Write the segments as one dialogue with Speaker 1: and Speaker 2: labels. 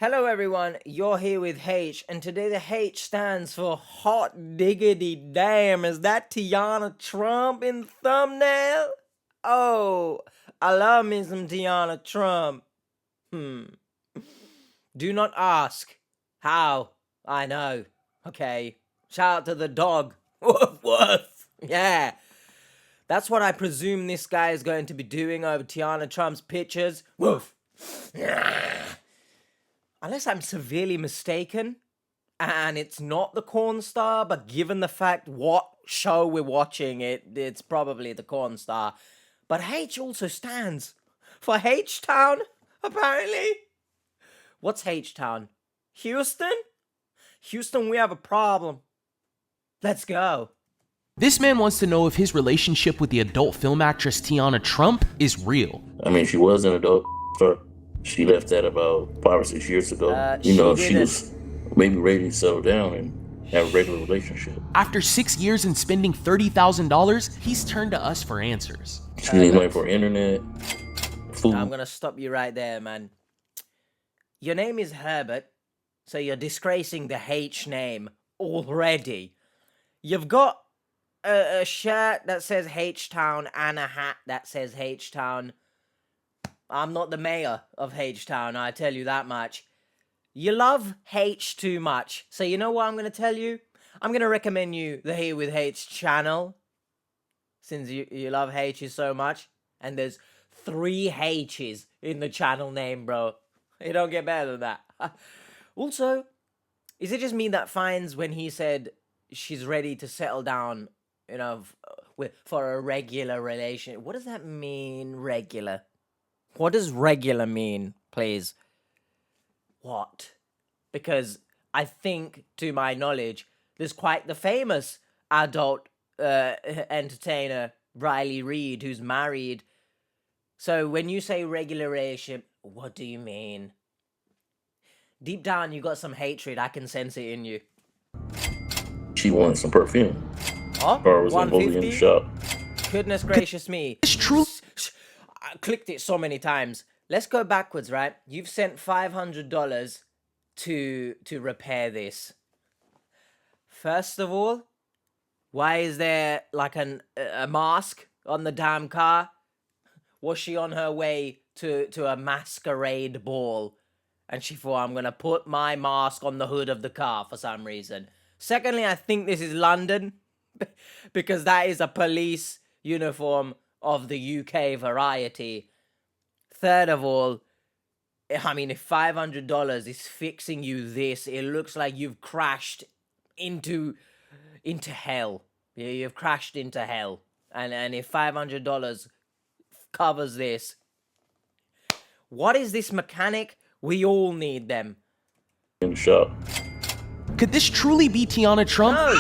Speaker 1: Hello everyone, you're here with H, and today the H stands for hot diggity damn. Is that Teanna Trump in the thumbnail? Oh, I love me some Teanna Trump. Do not ask how. I know. Okay. Shout out to the dog. Woof woof. Yeah. That's what I presume this guy is going to be doing over Teanna Trump's pictures. Woof. Unless I'm severely mistaken, and it's not the corn star, but given the fact what show we're watching, it's probably the corn star. But H also stands for H-Town, apparently. What's H-Town? Houston? Houston, we have a problem. Let's go.
Speaker 2: This man wants to know if his relationship with the adult film actress Teanna Trump is real.
Speaker 3: I mean, she was an adult star. She left that about 5 or 6 years ago. She was maybe ready to settle down and have a regular relationship.
Speaker 2: After 6 years and spending $30,000, he's turned to us for answers.
Speaker 3: She needs money for internet, food.
Speaker 1: I'm gonna stop you right there, man. Your name is Herbert, so you're disgracing the H name already. You've got a shirt that says H-Town and a hat that says H-Town. I'm not the mayor of H-Town, I tell you that much. You love H too much. So you know what I'm going to tell you? I'm going to recommend you the Here with H channel. Since you love H's so much. And there's 3 H's in the channel name, bro. You don't get better than that. Also, is it just me that finds when he said she's ready to settle down, you know, for a regular relation? What does that mean, regular? What does regular mean, please? What? Because I think, to my knowledge, there's quite the famous adult entertainer, Riley Reid, who's married. So when you say regular relationship, what do you mean? Deep down, you got some hatred. I can sense it in you.
Speaker 3: She wanted some perfume.
Speaker 1: Oh,
Speaker 3: Or was in the shop.
Speaker 1: Goodness gracious me.
Speaker 2: It's true.
Speaker 1: I clicked it so many times. Let's go backwards, right? You've sent $500 to repair this. First of all, why is there like a mask on the damn car? Was she on her way to a masquerade ball? And she thought, I'm going to put my mask on the hood of the car for some reason. Secondly, I think this is London. Because that is a police uniform of the UK variety. Third of all, I mean, if $500 is fixing you this, it looks like you've crashed into hell. You've crashed into hell. And if $500 covers this, what is this mechanic? We all need them.
Speaker 3: In the shop.
Speaker 2: Could this truly be Teanna Trump?
Speaker 1: No.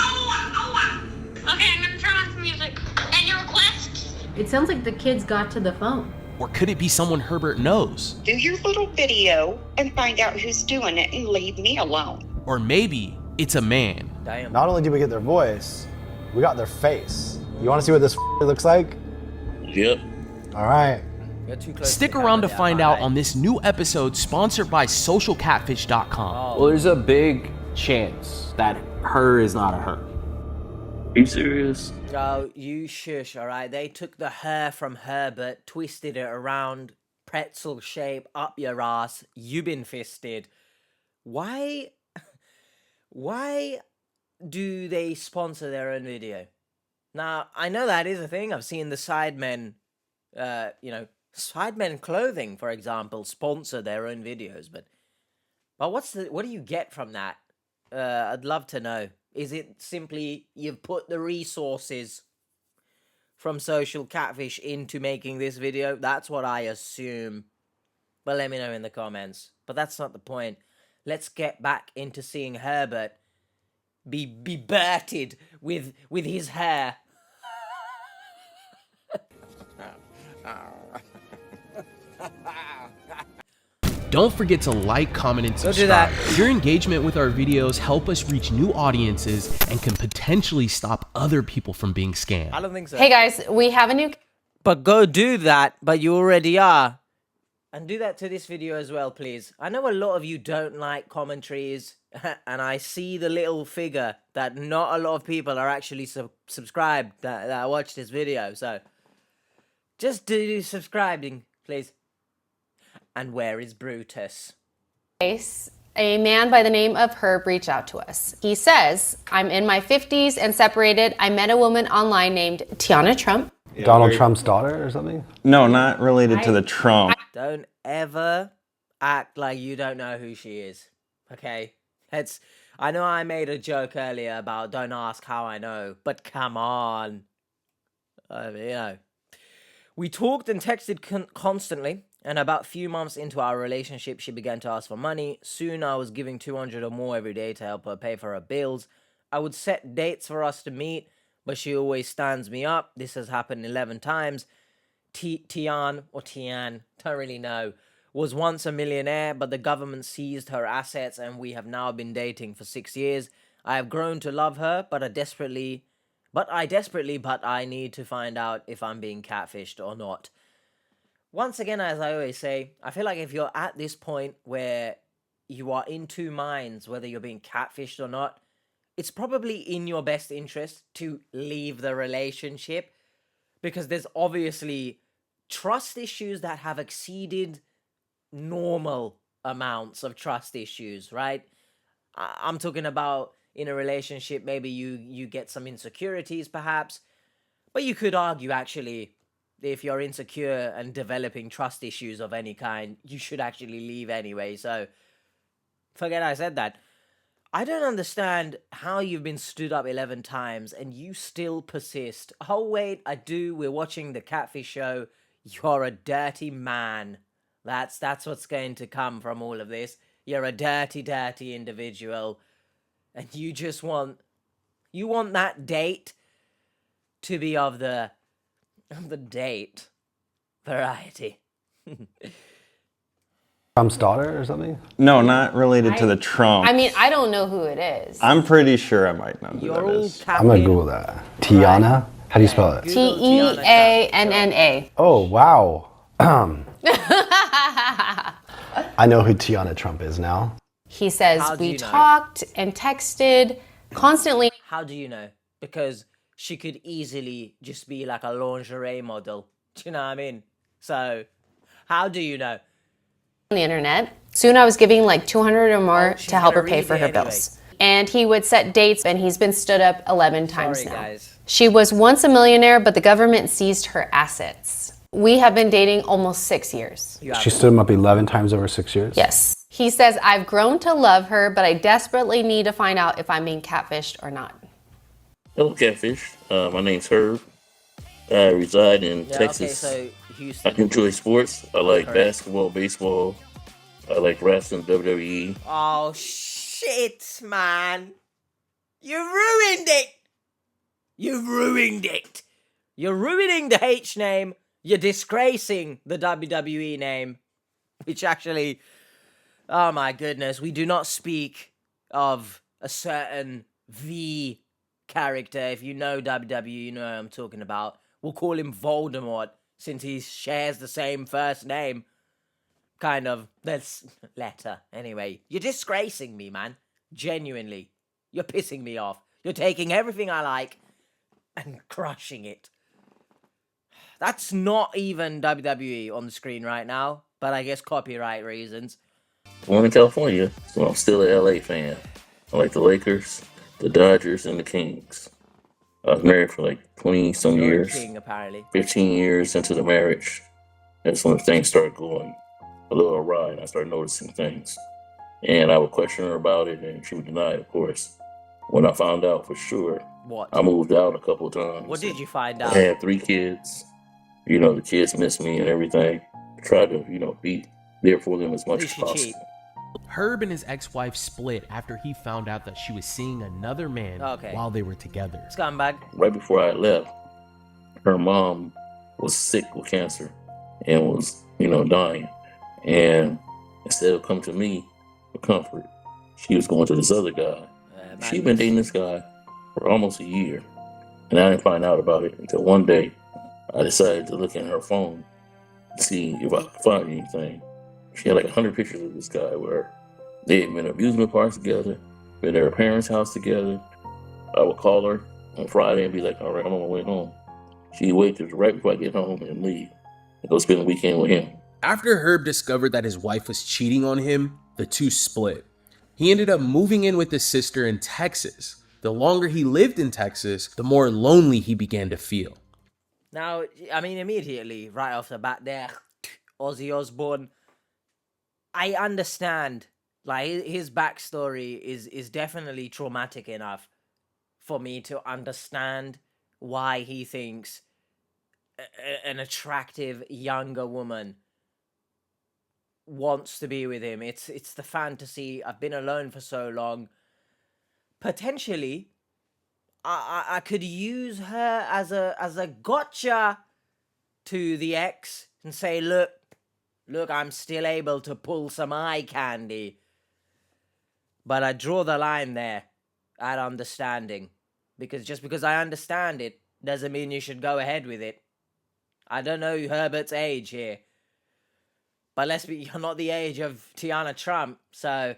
Speaker 4: Okay, I'm gonna turn on some music. And your request?
Speaker 5: It sounds like the kids got to the phone.
Speaker 2: Or could it be someone Herbert knows?
Speaker 6: Do your little video and find out who's doing it and leave me alone.
Speaker 2: Or maybe it's a man.
Speaker 1: Damn.
Speaker 7: Not only did we get their voice, we got their face. You want to see what this looks like?
Speaker 3: Yep.
Speaker 7: All right.
Speaker 1: You're too close
Speaker 2: Stick
Speaker 1: to the
Speaker 2: around to
Speaker 1: camera,
Speaker 2: find
Speaker 1: yeah,
Speaker 2: out
Speaker 1: alright.
Speaker 2: on this new episode sponsored by socialcatfish.com.
Speaker 1: Oh.
Speaker 8: Well, there's a big chance that her is not a her.
Speaker 3: Are you serious?
Speaker 1: Oh, you shush, alright? They took the hair from Herbert, twisted it around, pretzel shape, up your ass. You been fisted. Why do they sponsor their own video? Now, I know that is a thing. I've seen the Sidemen, Sidemen clothing, for example, sponsor their own videos. But what do you get from that? I'd love to know. Is it simply you've put the resources from Social Catfish into making this video? That's what I assume. But let me know in the comments. But that's not the point. Let's get back into seeing Herbert be berted with his hair.
Speaker 2: Don't forget to like, comment, and
Speaker 1: Go do that.
Speaker 2: subscribe. Your engagement with our videos help us reach new audiences and can potentially stop other people from being scammed.
Speaker 1: I don't think so.
Speaker 5: Hey guys, we have a new
Speaker 1: But go do that, but you already are. And do that to this video as well, please. I know a lot of you don't like commentaries, and I see the little figure that not a lot of people are actually subscribed that watch this video. So just do subscribing, please. And where is Brutus?
Speaker 9: A man by the name of Herb reached out to us. He says, I'm in my 50s and separated. I met a woman online named Teanna Trump.
Speaker 7: Donald Trump's daughter or something?
Speaker 8: No, not related to the Trump.
Speaker 1: Don't ever act like you don't know who she is, okay? I know I made a joke earlier about don't ask how I know, but come on. We talked and texted constantly, and about a few months into our relationship, she began to ask for money. Soon I was giving 200 or more every day to help her pay for her bills. I would set dates for us to meet, but she always stands me up. This has happened 11 times. Tian, don't really know, was once a millionaire, but the government seized her assets and we have now been dating for 6 years. I have grown to love her, but I need to find out if I'm being catfished or not. Once again, as I always say, I feel like if you're at this point where you are in two minds whether you're being catfished or not, it's probably in your best interest to leave the relationship, because there's obviously trust issues that have exceeded normal amounts of trust issues, right? I'm talking about in a relationship, maybe you get some insecurities perhaps, but you could argue actually if you're insecure and developing trust issues of any kind, you should actually leave anyway. So forget I said that. I don't understand how you've been stood up 11 times and you still persist. Oh, wait, I do. We're watching the Catfish show. You're a dirty man. That's what's going to come from all of this. You're a dirty, dirty individual. And you just want that date to be of the date variety.
Speaker 7: Trump's daughter or something?
Speaker 8: No, not related to the Trump.
Speaker 9: I mean, I don't know who it is.
Speaker 8: I'm pretty sure I might know who
Speaker 1: You're
Speaker 8: that
Speaker 1: all
Speaker 8: is.
Speaker 7: I'm gonna Google that. Tianna? How do you spell it?
Speaker 9: Teanna.
Speaker 7: Oh, wow. I know who Teanna Trump is now.
Speaker 9: He says we talked and texted constantly.
Speaker 1: How do you know? Because she could easily just be like a lingerie model. Do you know what I mean? So, how do you know?
Speaker 9: On the internet. Soon I was giving like 200 or more to help her pay for her bills. And he would set dates, and he's been stood up 11 times now.
Speaker 1: Guys.
Speaker 9: She was once a millionaire, but the government seized her assets. We have been dating almost 6 years.
Speaker 7: She stood him up 11 times over 6 years?
Speaker 9: Yes. He says, I've grown to love her, but I desperately need to find out if I'm being catfished or not.
Speaker 3: Hello, Catfish. My name's Herb. I reside in Texas.
Speaker 1: Okay, so Houston.
Speaker 3: I enjoy sports. I like basketball, baseball. I like wrestling, WWE.
Speaker 1: Oh, shit, man. You ruined it. You ruined it. You're ruining the H name. You're disgracing the WWE name. Which actually, oh my goodness, we do not speak of a certain V character. If you know WWE, you know what I'm talking about. We'll call him Voldemort, since he shares the same first name. Kind of. That's letter. Anyway, you're disgracing me, man. Genuinely. You're pissing me off. You're taking everything I like and crushing it. That's not even WWE on the screen right now, but I guess copyright reasons.
Speaker 3: Born in California, so I'm still a LA fan. I like the Lakers, the Dodgers, and the Kings. I was married for like 20-some years.
Speaker 1: King, apparently.
Speaker 3: 15 years into the marriage, that's when things started going a little awry, and I started noticing things. And I would question her about it, and she would deny it, of course. When I found out for sure, I moved out a couple of times.
Speaker 1: What did you find out?
Speaker 3: I had 3 kids. You know, the kids miss me and everything. I try to, be there for them as much as possible.
Speaker 2: Herb and his ex-wife split after he found out that she was seeing another man while they were together.
Speaker 1: Scumbag.
Speaker 3: Right before I left, her mom was sick with cancer and was, dying. And instead of coming to me for comfort, she was going to this other guy. She'd been dating this guy for almost a year. And I didn't find out about it until one day I decided to look in her phone to see if I could find anything. She had like 100 pictures of this guy where they had been at amusement parks together, been at her parents' house together. I would call her on Friday and be like, all right, I'm on my way home. She'd wait till right before I get home and leave and go spend the weekend with him.
Speaker 2: After Herb discovered that his wife was cheating on him, the two split. He ended up moving in with his sister in Texas. The longer he lived in Texas, the more lonely he began to feel.
Speaker 1: Now, I mean, immediately, right off the bat there, Ozzy Osbourne, I understand, like, his backstory is definitely traumatic enough for me to understand why he thinks an attractive younger woman wants to be with him. It's the fantasy. I've been alone for so long. Potentially, I could use her as a gotcha to the ex and say, look, I'm still able to pull some eye candy. But I draw the line there at understanding. Because just because I understand it doesn't mean you should go ahead with it. I don't know Herbert's age here. But you're not the age of Teanna Trump, so...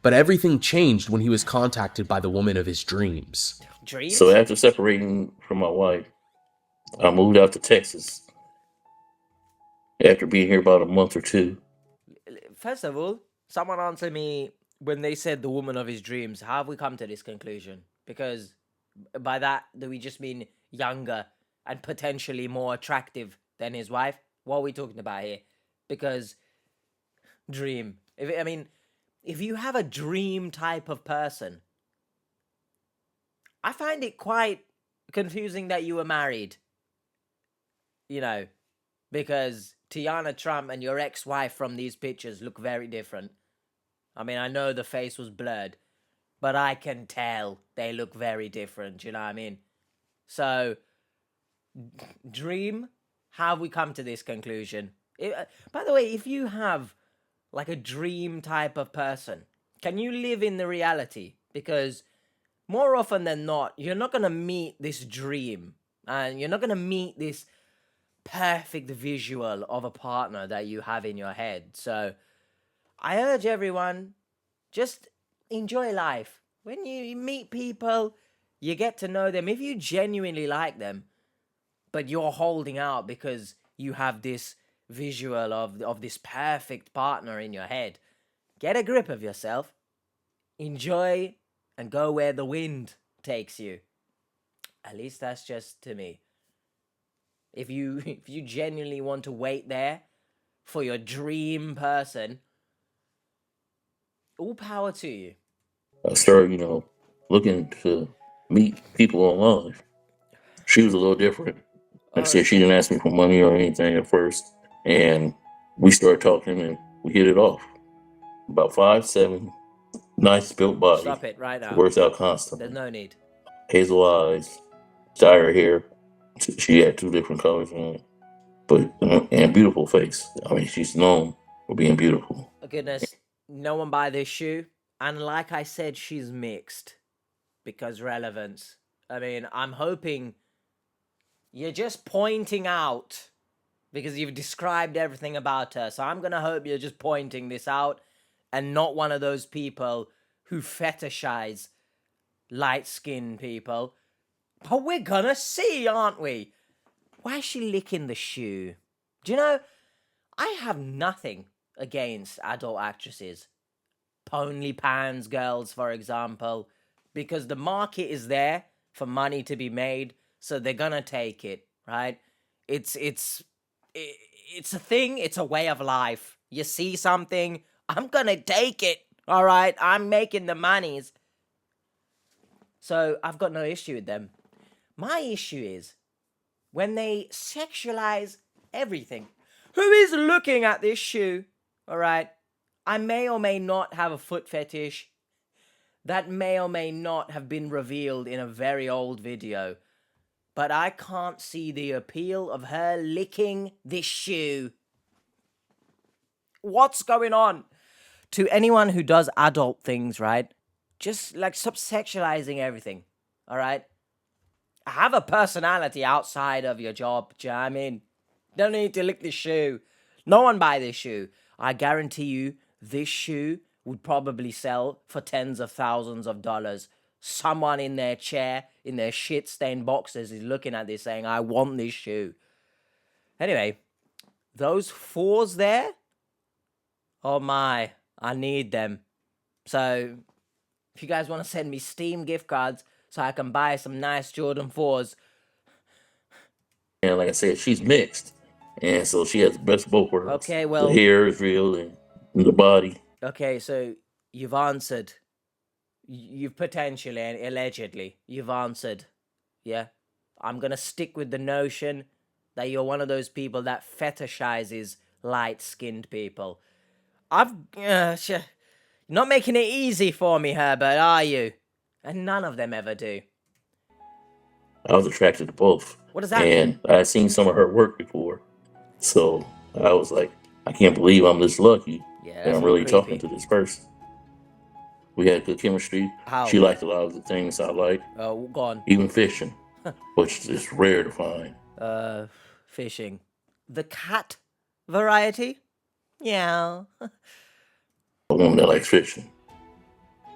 Speaker 2: But everything changed when he was contacted by the woman of his dreams.
Speaker 1: Dreams?
Speaker 3: So after separating from my wife, I moved out to Texas. After being here about a month or two.
Speaker 1: First of all, someone answer me when they said the woman of his dreams. How have we come to this conclusion? Because by that, do we just mean younger and potentially more attractive than his wife? What are we talking about here? Because dream. If you have a dream type of person, I find it quite confusing that you were married. You know, because Teanna Trump and your ex-wife from these pictures look very different. I mean, I know the face was blurred, but I can tell they look very different, you know what I mean? So, dream, how have we come to this conclusion? By the way, if you have like a dream type of person, can you live in the reality? Because more often than not, you're not going to meet this dream, and you're not going to meet this perfect visual of a partner that you have in your head. So I urge everyone, just enjoy life. When you meet people, you get to know them. If you genuinely like them, but you're holding out because you have this visual of this perfect partner in your head, get a grip of yourself, enjoy, and go where the wind takes you. At least that's just to me. If you genuinely want to wait there for your dream person, all power to you.
Speaker 3: I started, looking to meet people online. She was a little different. Like I said, she didn't ask me for money or anything at first. And we started talking and we hit it off. About 5'7", nice built body.
Speaker 1: Stop it right now.
Speaker 3: Works out constantly.
Speaker 1: There's no need.
Speaker 3: Hazel eyes, dye her hair. She had 2 different colors on it. But, and beautiful face. I mean, she's known for being beautiful.
Speaker 1: Oh, goodness, no one buy this shoe. And like I said, she's mixed. Because relevance. I mean, I'm hoping you're just pointing out because you've described everything about her. So I'm going to hope you're just pointing this out and not one of those people who fetishize light-skinned people. But we're going to see, aren't we? Why is she licking the shoe? Do you know, I have nothing against adult actresses. Only Pans girls, for example. Because the market is there for money to be made, so they're gonna take it, right? It's a thing, it's a way of life. You see something, I'm gonna take it, all right? I'm making the monies. So I've got no issue with them. My issue is when they sexualize everything. Who is looking at this shoe, all right? I may or may not have a foot fetish. That may or may not have been revealed in a very old video. But I can't see the appeal of her licking this shoe. What's going on? To anyone who does adult things, right? Just, stop sexualizing everything, all right? have a personality outside of your job. Do you know what I mean? Don't need to lick the shoe. No one buy this shoe. I guarantee you, this shoe would probably sell for tens of thousands of dollars. Someone in their chair, in their shit-stained boxers, is looking at this saying, I want this shoe. Anyway, those 4s there, oh my, I need them. So, if you guys want to send me Steam gift cards so I can buy some nice Jordan 4s.
Speaker 3: And like I said, she's mixed. And so she has the best of both worlds.
Speaker 1: Okay, well...
Speaker 3: The hair is real and the body.
Speaker 1: Okay, so you've answered. You've potentially and allegedly, you've answered. Yeah? I'm going to stick with the notion that you're one of those people that fetishizes light-skinned people. You're not making it easy for me, Herbert, are you? And none of them ever do.
Speaker 3: I was attracted to both.
Speaker 1: What does that mean?
Speaker 3: And I had seen some of her work before. So I was like, I can't believe I'm this lucky.
Speaker 1: Yeah,
Speaker 3: And I'm really talking to this person. We had good chemistry.
Speaker 1: How?
Speaker 3: She liked a lot of the things I like.
Speaker 1: Oh, go on.
Speaker 3: Even fishing, which is rare to find.
Speaker 1: Fishing. The cat variety? Yeah.
Speaker 3: A woman that likes fishing.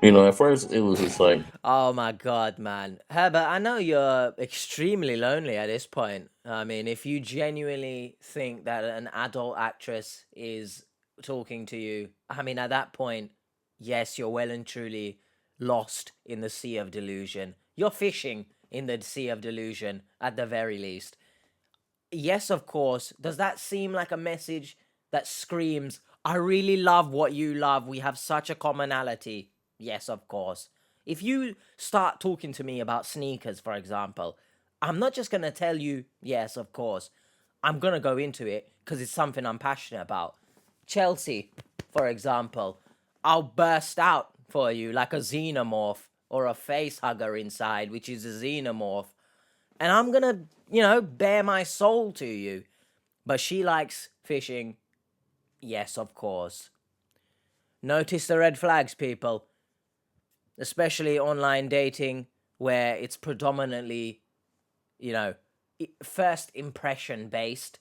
Speaker 3: You know, at first it was just like...
Speaker 1: Oh my god, man. Herbert, I know you're extremely lonely at this point. I mean, if you genuinely think that an adult actress is talking to you, I mean, at that point, yes, you're well and truly lost in the sea of delusion. You're fishing in the sea of delusion, at the very least. Yes, of course. Does that seem like a message that screams, I really love what you love. We have such a commonality. Yes, of course. If you start talking to me about sneakers, for example, I'm not just going to tell you, yes, of course. I'm going to go into it because it's something I'm passionate about. Chelsea, for example, I'll burst out for you like a xenomorph or a face hugger inside, which is a xenomorph. And I'm going to, bare my soul to you. But she likes fishing. Yes, of course. Notice the red flags, people. Especially online dating, where it's predominantly, first impression based.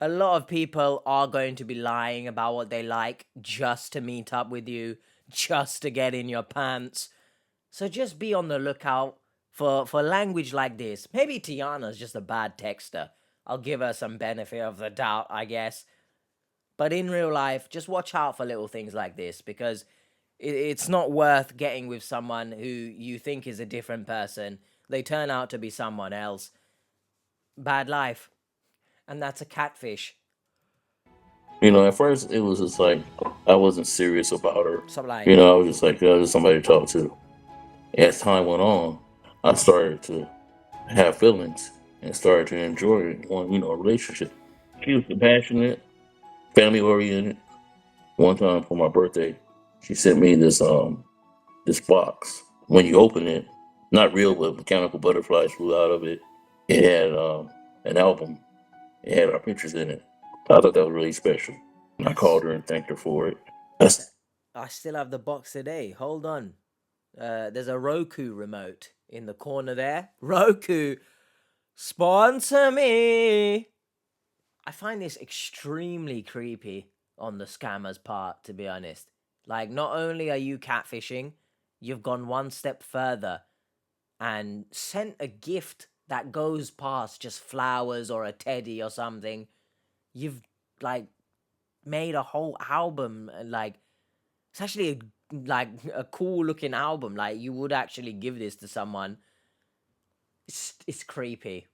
Speaker 1: A lot of people are going to be lying about what they like just to meet up with you, just to get in your pants. So just be on the lookout for language like this. Maybe Teanna's just a bad texter. I'll give her some benefit of the doubt, I guess. But in real life, just watch out for little things like this, because it's not worth getting with someone who you think is a different person. They turn out to be someone else. Bad life. And that's a catfish.
Speaker 3: At first it was just like, I wasn't serious about her.
Speaker 1: Stop lying.
Speaker 3: I was just like, just somebody to talk to. As time went on, I started to have feelings and started to enjoy a relationship. She was compassionate, family-oriented. One time for my birthday, she sent me this box. When you open it, not real, but mechanical butterflies flew out of it. It had an album. It had our pictures in it. I thought that was really special. And I called her and thanked her for it.
Speaker 1: I still have the box today. Hold on. There's a Roku remote in the corner there. Roku, sponsor me. I find this extremely creepy on the scammer's part, to be honest. Like, not only are you catfishing, you've gone one step further and sent a gift that goes past just flowers or a teddy or something. You've, made a whole album. It's actually a cool-looking album. You would actually give this to someone. It's creepy.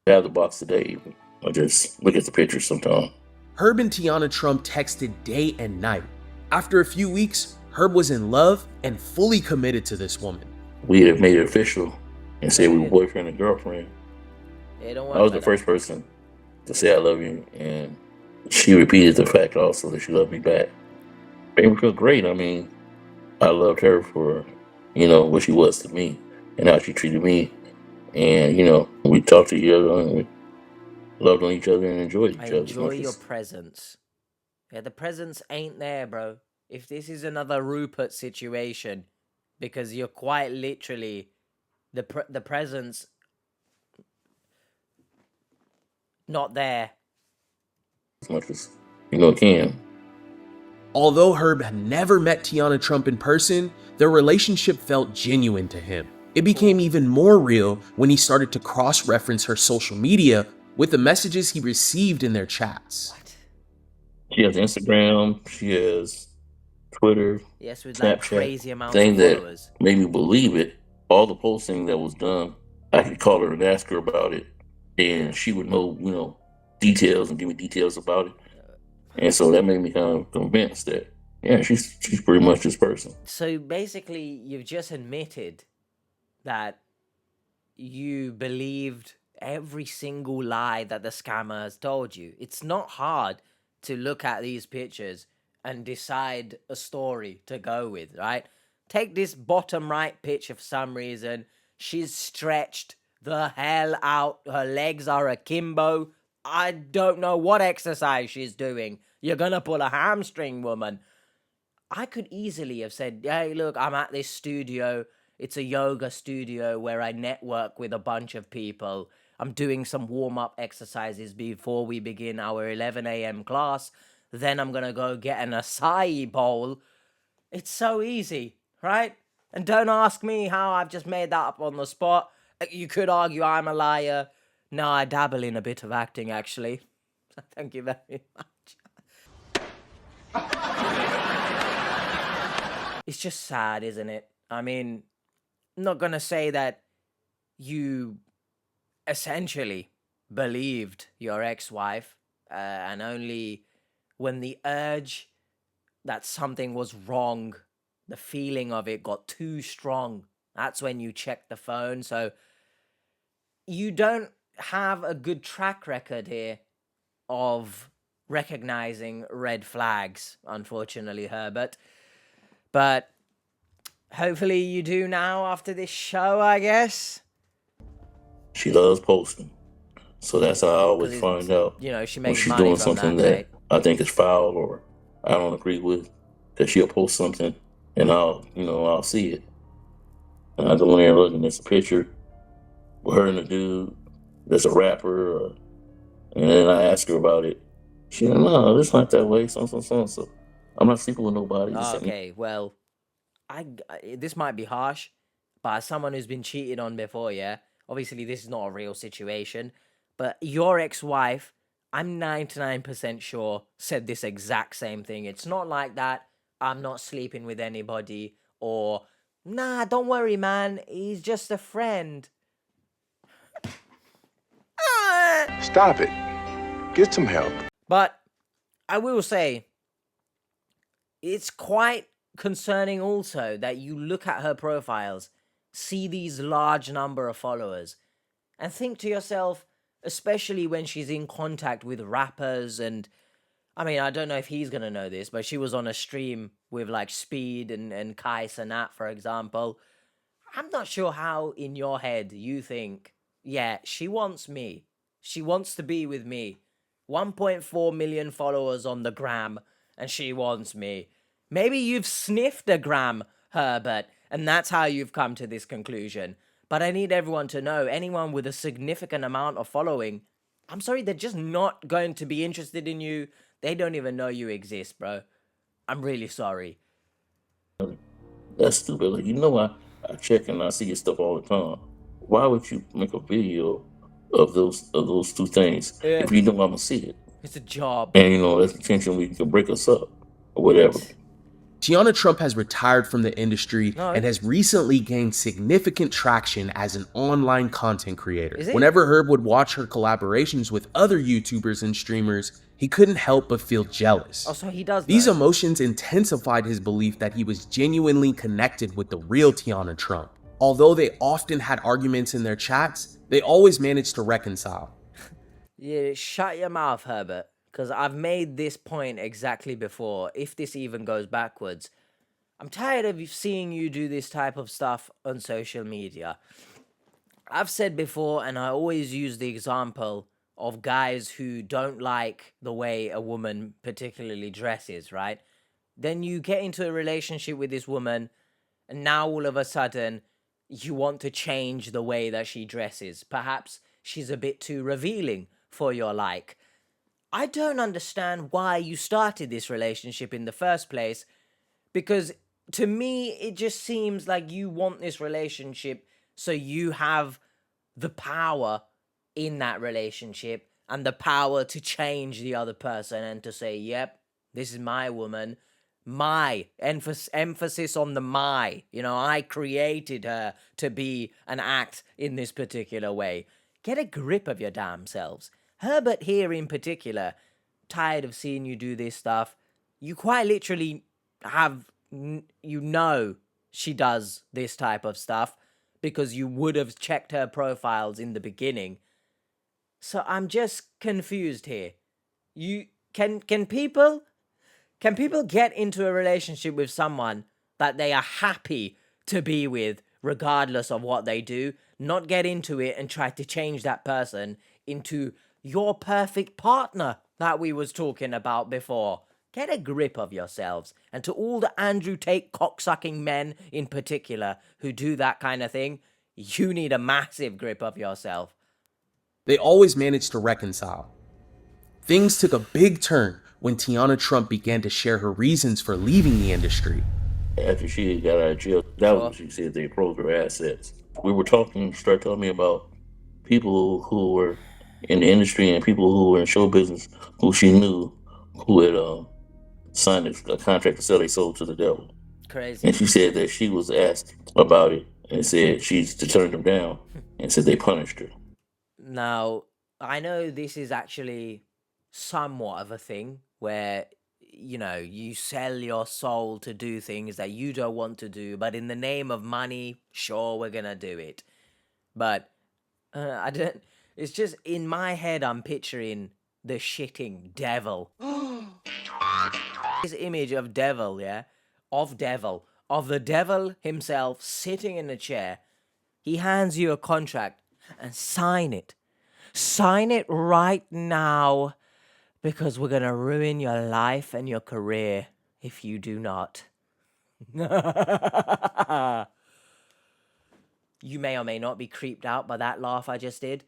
Speaker 3: I have the box today. I just look at the pictures sometime.
Speaker 2: Herb and Teanna Trump texted day and night. After a few weeks, Herb was in love and fully committed to this woman.
Speaker 3: We had made it official and said we were boyfriend and girlfriend.
Speaker 1: Hey, don't
Speaker 3: I was the first person to say I love you, and she repeated the fact also that she loved me back. It was great. I mean, I loved her for, what she was to me and how she treated me. And, we talked to each other and we loved on each other and enjoyed each other.
Speaker 1: I enjoy your presence. Yeah, the presence ain't there, bro. If this is another Rupert situation, because you're quite literally, the presence not there.
Speaker 3: as much as it can.
Speaker 2: Although Herb had never met Teanna Trump in person, their relationship felt genuine to him. It became even more real when he started to cross-reference her social media with the messages he received in their chats.
Speaker 3: She has Instagram, she has Twitter,
Speaker 1: Yes, with like
Speaker 3: Snapchat.
Speaker 1: crazy amounts
Speaker 3: Thing
Speaker 1: of
Speaker 3: that
Speaker 1: followers.
Speaker 3: made me believe it, all the posting that was done, I could call her and ask her about it, and she would know, details and give me details about it. And so that made me kind of convinced that, yeah, she's pretty much this person.
Speaker 1: So basically, you've just admitted that you believed every single lie that the scammer has told you. It's not hard to look at these pictures and decide a story to go with, right? Take this bottom right picture for some reason. She's stretched the hell out. Her legs are akimbo. I don't know what exercise she's doing. You're gonna pull a hamstring, woman. I could easily have said, hey, look, I'm at this studio. It's a yoga studio where I network with a bunch of people. I'm doing some warm-up exercises before we begin our 11 a.m. class. Then I'm going to go get an acai bowl. It's so easy, right? And don't ask me how I've just made that up on the spot. You could argue I'm a liar. No, I dabble in a bit of acting, actually. Thank you very much. It's just sad, isn't it? I mean, I'm not going to say that you essentially believed your ex-wife, and only when the urge that something was wrong, the feeling of it got too strong, that's when you checked the phone. So you don't have a good track record here of recognizing red flags, unfortunately, Herbert. But hopefully you do now after this show, I guess.
Speaker 3: She loves posting. So that's how I always
Speaker 1: 'Cause
Speaker 3: find out
Speaker 1: You know, she
Speaker 3: when
Speaker 1: makes
Speaker 3: she's
Speaker 1: money
Speaker 3: doing
Speaker 1: from
Speaker 3: something
Speaker 1: that,
Speaker 3: that
Speaker 1: right?
Speaker 3: I think is foul or I don't agree with, that she'll post something and I'll see it. And I go in there and look, and it's a picture with her and a dude that's a rapper, and then I ask her about it. She said, no, it's not that way, so. I'm not sleeping with nobody.
Speaker 1: Okay, well, this might be harsh, but as someone who's been cheated on before, yeah, obviously this is not a real situation, but your ex-wife, I'm 99% sure, said this exact same thing. It's not like that, I'm not sleeping with anybody, or, nah, don't worry, man, he's just a friend.
Speaker 10: Stop it. Get some help.
Speaker 1: But I will say, it's quite concerning also that you look at her profiles, see these large number of followers, and think to yourself, especially when she's in contact with rappers, and I mean, I don't know if he's gonna know this, but she was on a stream with like Speed and Kai Sanat, for example. I'm not sure how in your head you think, yeah, she wants me. She wants to be with me. 1.4 million followers on the gram, and she wants me. Maybe you've sniffed a gram, Herbert, and that's how you've come to this conclusion. But I need everyone to know, anyone with a significant amount of following, I'm sorry, they're just not going to be interested in you. They don't even know you exist, bro. I'm really sorry.
Speaker 3: That's stupid. Like, I check and I see your stuff all the time. Why would you make a video of those two things if you know I'm gonna see it?
Speaker 1: It's a job.
Speaker 3: And that's potentially could break us up or whatever.
Speaker 2: Teanna Trump has retired from the industry
Speaker 1: No,
Speaker 2: and has recently gained significant traction as an online content creator.
Speaker 1: Is it?
Speaker 2: Whenever Herb would watch her collaborations with other YouTubers and streamers, he couldn't help but feel jealous.
Speaker 1: Oh, so he does
Speaker 2: These
Speaker 1: know.
Speaker 2: emotions intensified his belief that he was genuinely connected with the real Teanna Trump. Although they often had arguments in their chats, they always managed to reconcile.
Speaker 1: Yeah, shut your mouth, Herbert. Because I've made this point exactly before, if this even goes backwards. I'm tired of seeing you do this type of stuff on social media. I've said before, and I always use the example of guys who don't like the way a woman particularly dresses, right? Then you get into a relationship with this woman, and now all of a sudden, you want to change the way that she dresses. Perhaps she's a bit too revealing. for your like. I don't understand why you started this relationship in the first place, because to me, it just seems like you want this relationship so you have the power in that relationship and the power to change the other person and to say, yep, this is my woman. My emphasis on the my, I created her to be and act in this particular way. Get a grip of your damn selves. Herbert here in particular, tired of seeing you do this stuff. You quite literally she does this type of stuff because you would have checked her profiles in the beginning. So I'm just confused here. Can people get into a relationship with someone that they are happy to be with, regardless of what they do, not get into it and try to change that person into your perfect partner that we was talking about before? Get a grip of yourselves. And to all the Andrew Tate cocksucking men in particular who do that kind of thing, you need a massive grip of yourself.
Speaker 2: They always managed to reconcile. Things took a big turn when Teanna Trump began to share her reasons for leaving the industry.
Speaker 3: After she got out of jail, that was when she said they froze her assets. We were talking, she started telling me about people who were in the industry and people who were in show business who she knew who had signed a contract to sell their soul to the devil.
Speaker 1: Crazy.
Speaker 3: And she said that she was asked about it and said she's to turn them down and said they punished her.
Speaker 1: Now, I know this is actually somewhat of a thing where, you sell your soul to do things that you don't want to do, but in the name of money, sure, we're gonna do it. But it's just in my head, I'm picturing the shitting devil. This image of devil, yeah? Of the devil himself sitting in a chair. He hands you a contract and sign it. Sign it right now, because we're going to ruin your life and your career if you do not. You may or may not be creeped out by that laugh I just did.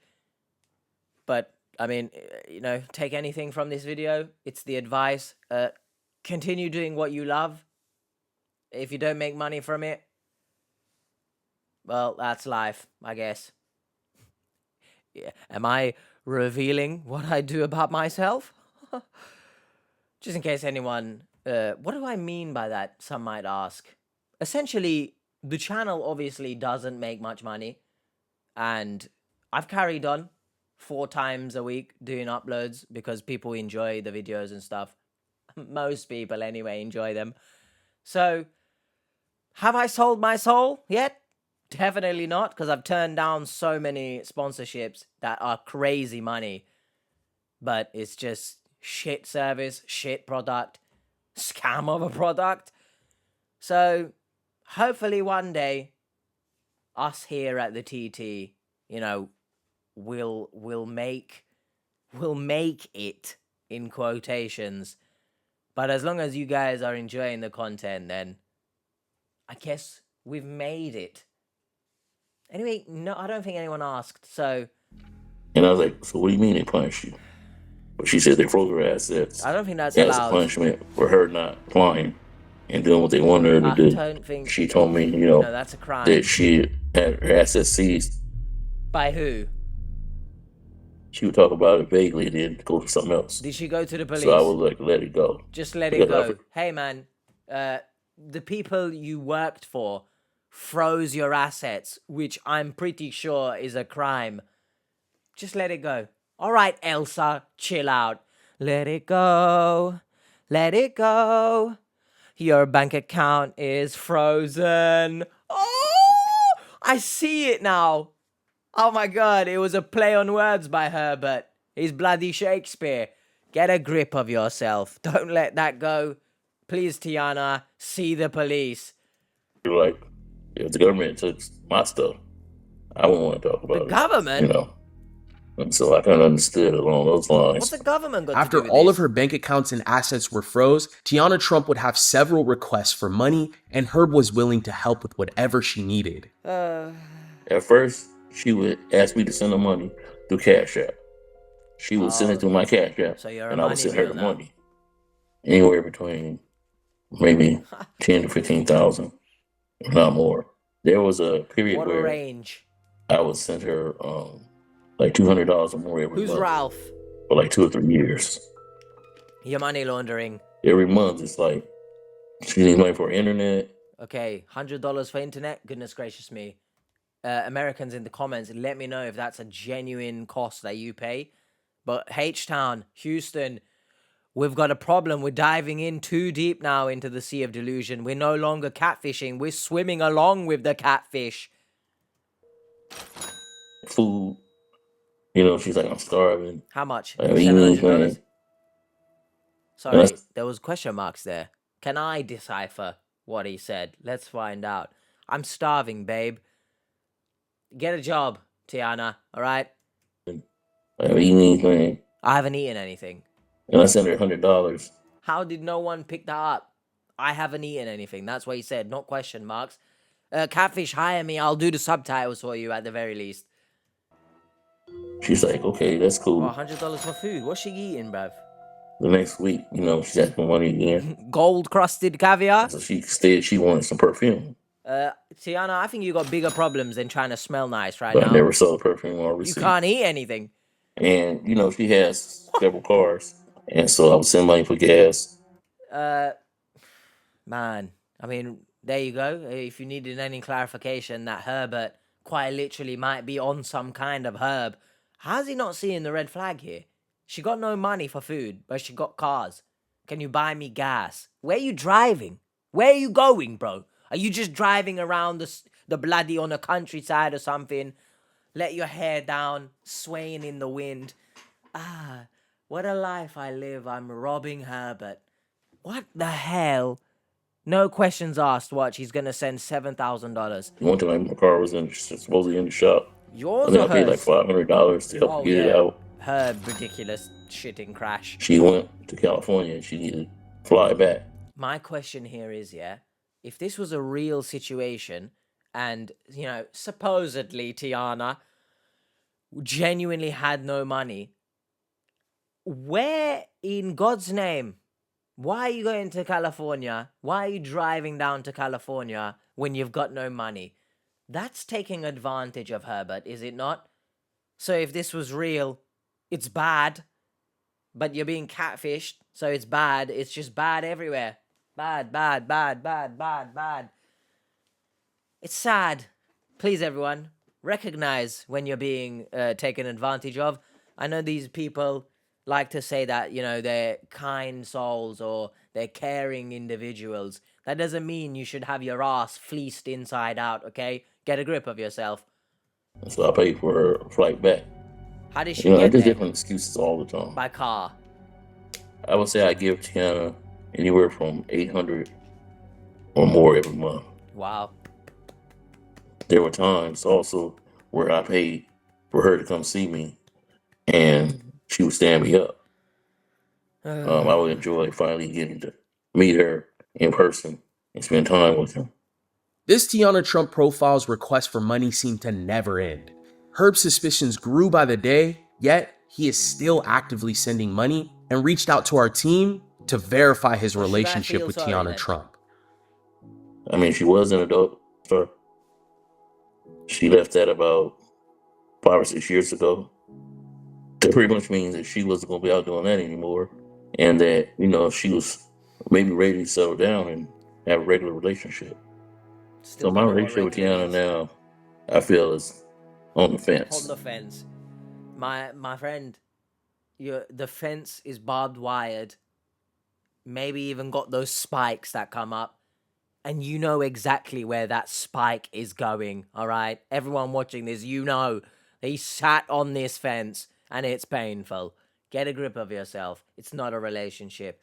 Speaker 1: But, I mean, take anything from this video. It's the advice. Continue doing what you love. If you don't make money from it, well, that's life, I guess. Yeah. Am I revealing what I do about myself? Just in case anyone... what do I mean by that, some might ask? Essentially, the channel obviously doesn't make much money. And I've carried on 4 times a week doing uploads because people enjoy the videos and stuff. Most people, anyway, enjoy them. So, have I sold my soul yet? Definitely not, because I've turned down so many sponsorships that are crazy money. But it's just shit service, shit product, scam of a product. So, hopefully one day, us here at the TT, we'll make it, in quotations. But as long as you guys are enjoying the content, then I guess we've made it. Anyway, no, I don't think anyone asked, so...
Speaker 3: And I was like, so what do you mean they punished you? But she said they froze her assets.
Speaker 1: I don't think that's
Speaker 3: as
Speaker 1: allowed.
Speaker 3: a punishment for her not applying and doing what they wanted her to do.
Speaker 1: I don't think...
Speaker 3: She told me,
Speaker 1: No, that's a crime.
Speaker 3: that she had her assets seized.
Speaker 1: By who?
Speaker 3: She would talk about it vaguely and then go to something else.
Speaker 1: Did she go to the police?
Speaker 3: So I was like, let it go.
Speaker 1: Just let it go. Hey, man, the people you worked for froze your assets, which I'm pretty sure is a crime. Just let it go. All right, Elsa, chill out. Let it go. Let it go. Your bank account is frozen. Oh, I see it now. Oh my God, it was a play on words by Herbert. He's bloody Shakespeare. Get a grip of yourself. Don't let that go. Please, Teanna, see the police.
Speaker 3: You're like, if the government took my stuff, I wouldn't want to talk about it.
Speaker 1: The government?
Speaker 3: And so I kind of understood along those lines.
Speaker 1: What's the government got to do
Speaker 2: After
Speaker 1: with
Speaker 2: all
Speaker 1: this?
Speaker 2: of her bank accounts and assets were froze, Teanna Trump would have several requests for money, and Herb was willing to help with whatever she needed.
Speaker 3: At first, she would ask me to send her money through Cash App. She would send it through my cash app,
Speaker 1: So you're a
Speaker 3: and I would
Speaker 1: money
Speaker 3: send her
Speaker 1: mule
Speaker 3: the
Speaker 1: now.
Speaker 3: money. Anywhere between maybe 10 to 15,000, if not more. There was a period
Speaker 1: What a
Speaker 3: where
Speaker 1: range.
Speaker 3: I would send her like $200 or more every
Speaker 1: Who's
Speaker 3: month
Speaker 1: Ralph?
Speaker 3: for like 2 or 3 years.
Speaker 1: Your money laundering.
Speaker 3: Every month, it's like she needs money for internet.
Speaker 1: Okay, $100 for internet? Goodness gracious me. Americans in the comments, let me know if that's a genuine cost that you pay. But H-Town, Houston, we've got a problem. We're diving in too deep now into the Sea of Delusion. We're no longer catfishing. We're swimming along with the catfish.
Speaker 3: Food. You know, she's like, I'm starving.
Speaker 1: How much?
Speaker 3: I mean,
Speaker 1: $700? Sorry,
Speaker 3: that's-
Speaker 1: there was question marks there. Can I decipher what he said? Let's find out. I'm starving, babe. Get a job, Teanna, all right?
Speaker 3: I haven't eaten anything.
Speaker 1: I haven't eaten anything.
Speaker 3: And I sent her $100.
Speaker 1: How did no one pick that up? I haven't eaten anything. That's what he said, not question marks. Catfish, hire me. I'll do the subtitles for you at the very least.
Speaker 3: She's like, okay, that's cool.
Speaker 1: Well, $100 for food. What's she eating, bruv?
Speaker 3: The next week, you know, she's asking for money again.
Speaker 1: Gold-crusted caviar?
Speaker 3: So she wanted some perfume.
Speaker 1: Teanna, I think you got bigger problems than trying to smell nice right
Speaker 3: But
Speaker 1: now.
Speaker 3: I never saw the perfume or
Speaker 1: You
Speaker 3: receipt.
Speaker 1: can't eat anything.
Speaker 3: And, you know, she has several cars. And so I would send money for gas.
Speaker 1: Man, I mean, there you go. If you needed any clarification that Herbert quite literally might be on some kind of herb, how's he not seeing the red flag here? She got no money for food, but she got cars. Can you buy me gas? Where are you driving? Where are you going, bro? Are you just driving around the bloody on the countryside or something? Let your hair down, swaying in the wind. Ah, what a life I live. I'm robbing Herbert. What the hell? No questions asked. Watch, he's gonna send $7,000.
Speaker 3: One time my car was supposedly in the shop.
Speaker 1: Yours
Speaker 3: I think
Speaker 1: or
Speaker 3: I paid like
Speaker 1: hers?
Speaker 3: $500 to help get it out.
Speaker 1: Her ridiculous shitting crash.
Speaker 3: She went to California and she needed to fly back.
Speaker 1: My question here is, if this was a real situation and, you know, supposedly Teanna genuinely had no money, where in God's name, why are you going to California? Why are you driving down to California when you've got no money? That's taking advantage of Herbert, is it not? So if this was real, it's bad, but you're being catfished, so it's bad. It's just bad everywhere. Bad, bad, bad, bad, bad, bad. It's sad. Please, everyone, recognize when you're being taken advantage of. I know these people like to say that, you know, they're kind souls or they're caring individuals. That doesn't mean you should have your ass fleeced inside out, okay? Get a grip of yourself.
Speaker 3: So I paid for her flight back.
Speaker 1: How did she
Speaker 3: You know,
Speaker 1: get
Speaker 3: there's
Speaker 1: there?
Speaker 3: different excuses all the time.
Speaker 1: By car.
Speaker 3: I would say I give Teanna anywhere from $800 or more every month.
Speaker 1: Wow.
Speaker 3: There were times also where I paid for her to come see me and she would stand me up. I would enjoy finally getting to meet her in person and spend time with her.
Speaker 2: This Teanna Trump profile's request for money seemed to never end. Herb's suspicions grew by the day, yet he is still actively sending money and reached out to our team to verify his relationship with Teanna Trump.
Speaker 3: I mean, she was an adult star. She left that about 5 or 6 years ago. That pretty much means that she wasn't going to be out doing that anymore. And that, you know, she was maybe ready to settle down and have a regular relationship. So my relationship with Teanna now, I feel, is on the fence.
Speaker 1: On the fence. My friend, the fence is barbed wired. Maybe even got those spikes that come up. And you know exactly where that spike is going, all right? Everyone watching this, you know. He sat on this fence, and it's painful. Get a grip of yourself. It's not a relationship.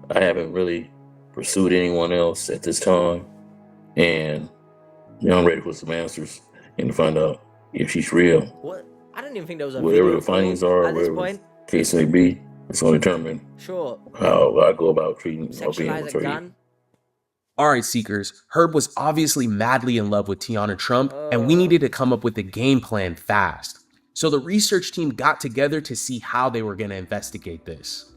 Speaker 3: I haven't really pursued anyone else at this time. And you know, I'm ready for some answers and to find out if she's real.
Speaker 1: What? I don't even think there was a
Speaker 3: Whatever
Speaker 1: video
Speaker 3: the findings
Speaker 1: call
Speaker 3: are,
Speaker 1: at this
Speaker 3: whatever
Speaker 1: point.
Speaker 3: the case may be, it's going to determine
Speaker 1: Sure.
Speaker 3: how I go about treating or being
Speaker 1: Sexualize
Speaker 3: with
Speaker 1: a
Speaker 3: her.
Speaker 1: gun?
Speaker 2: Alright, Seekers, Herb was obviously madly in love with Teanna Trump, and we needed to come up with a game plan fast. So the research team got together to see how they were going to investigate this.